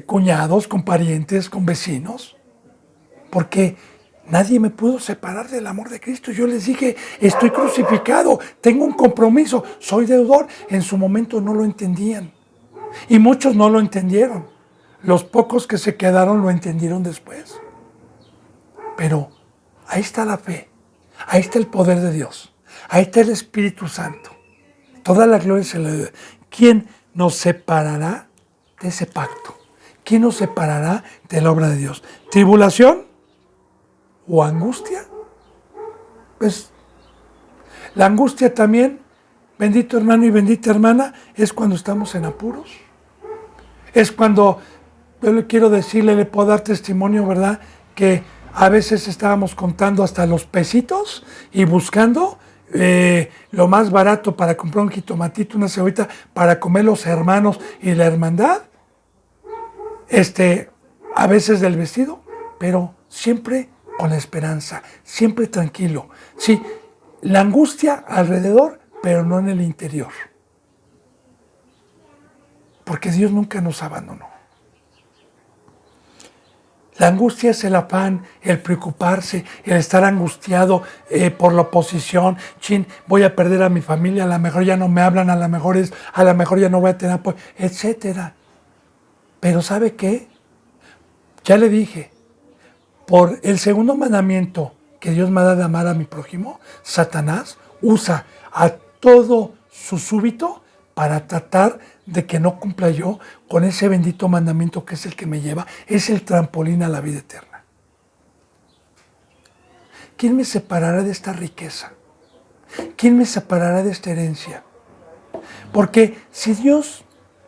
cuñados, con parientes, con vecinos, porque nadie me pudo separar del amor de Cristo. Yo les dije, estoy crucificado, tengo un compromiso, soy deudor. En su momento no lo entendían y muchos no lo entendieron. Los pocos que se quedaron lo entendieron después. Pero ahí está la fe, ahí está el poder de Dios, ahí está el Espíritu Santo. Toda la gloria se le da. ¿Quién nos separará de ese pacto? ¿Quién nos separará de la obra de Dios? ¿Tribulación o angustia? Pues la angustia también, bendito hermano y bendita hermana, es cuando estamos en apuros. Es cuando, yo le quiero decirle, le puedo dar testimonio, ¿verdad? Que a veces estábamos contando hasta los pesitos y buscando lo más barato para comprar un jitomatito, una cebollita, para comer los hermanos y la hermandad. A veces del vestido, pero siempre con la esperanza, siempre tranquilo. Sí, la angustia alrededor, pero no en el interior. Porque Dios nunca nos abandonó. La angustia es el afán, el preocuparse, el estar angustiado por la oposición. Chin, voy a perder a mi familia, a lo mejor ya no me hablan, a lo mejor ya no voy a tener apoyo, etcétera. Pero ¿sabe qué? Ya le dije, por el segundo mandamiento que Dios me da de amar a mi prójimo, Satanás usa a todo su súbito para tratar de que no cumpla yo con ese bendito mandamiento que es el que me lleva, es el trampolín a la vida eterna. ¿Quién me separará de esta riqueza? ¿Quién me separará de esta herencia? Porque si Dios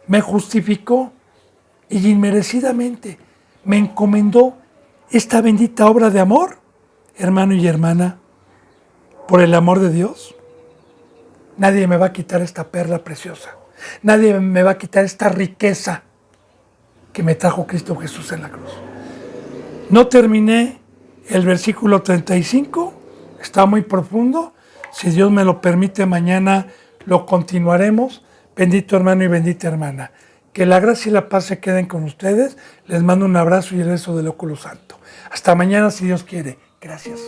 me justificó y inmerecidamente me encomendó esta bendita obra de amor, hermano y hermana, por el amor de Dios, nadie me va a quitar esta perla preciosa. Nadie me va a quitar esta riqueza que me trajo Cristo Jesús en la cruz. No terminé el versículo 35, está muy profundo. Si Dios me lo permite, mañana lo continuaremos. Bendito hermano y bendita hermana. Que la gracia y la paz se queden con ustedes. Les mando un abrazo y el beso del óculo santo. Hasta mañana si Dios quiere. Gracias.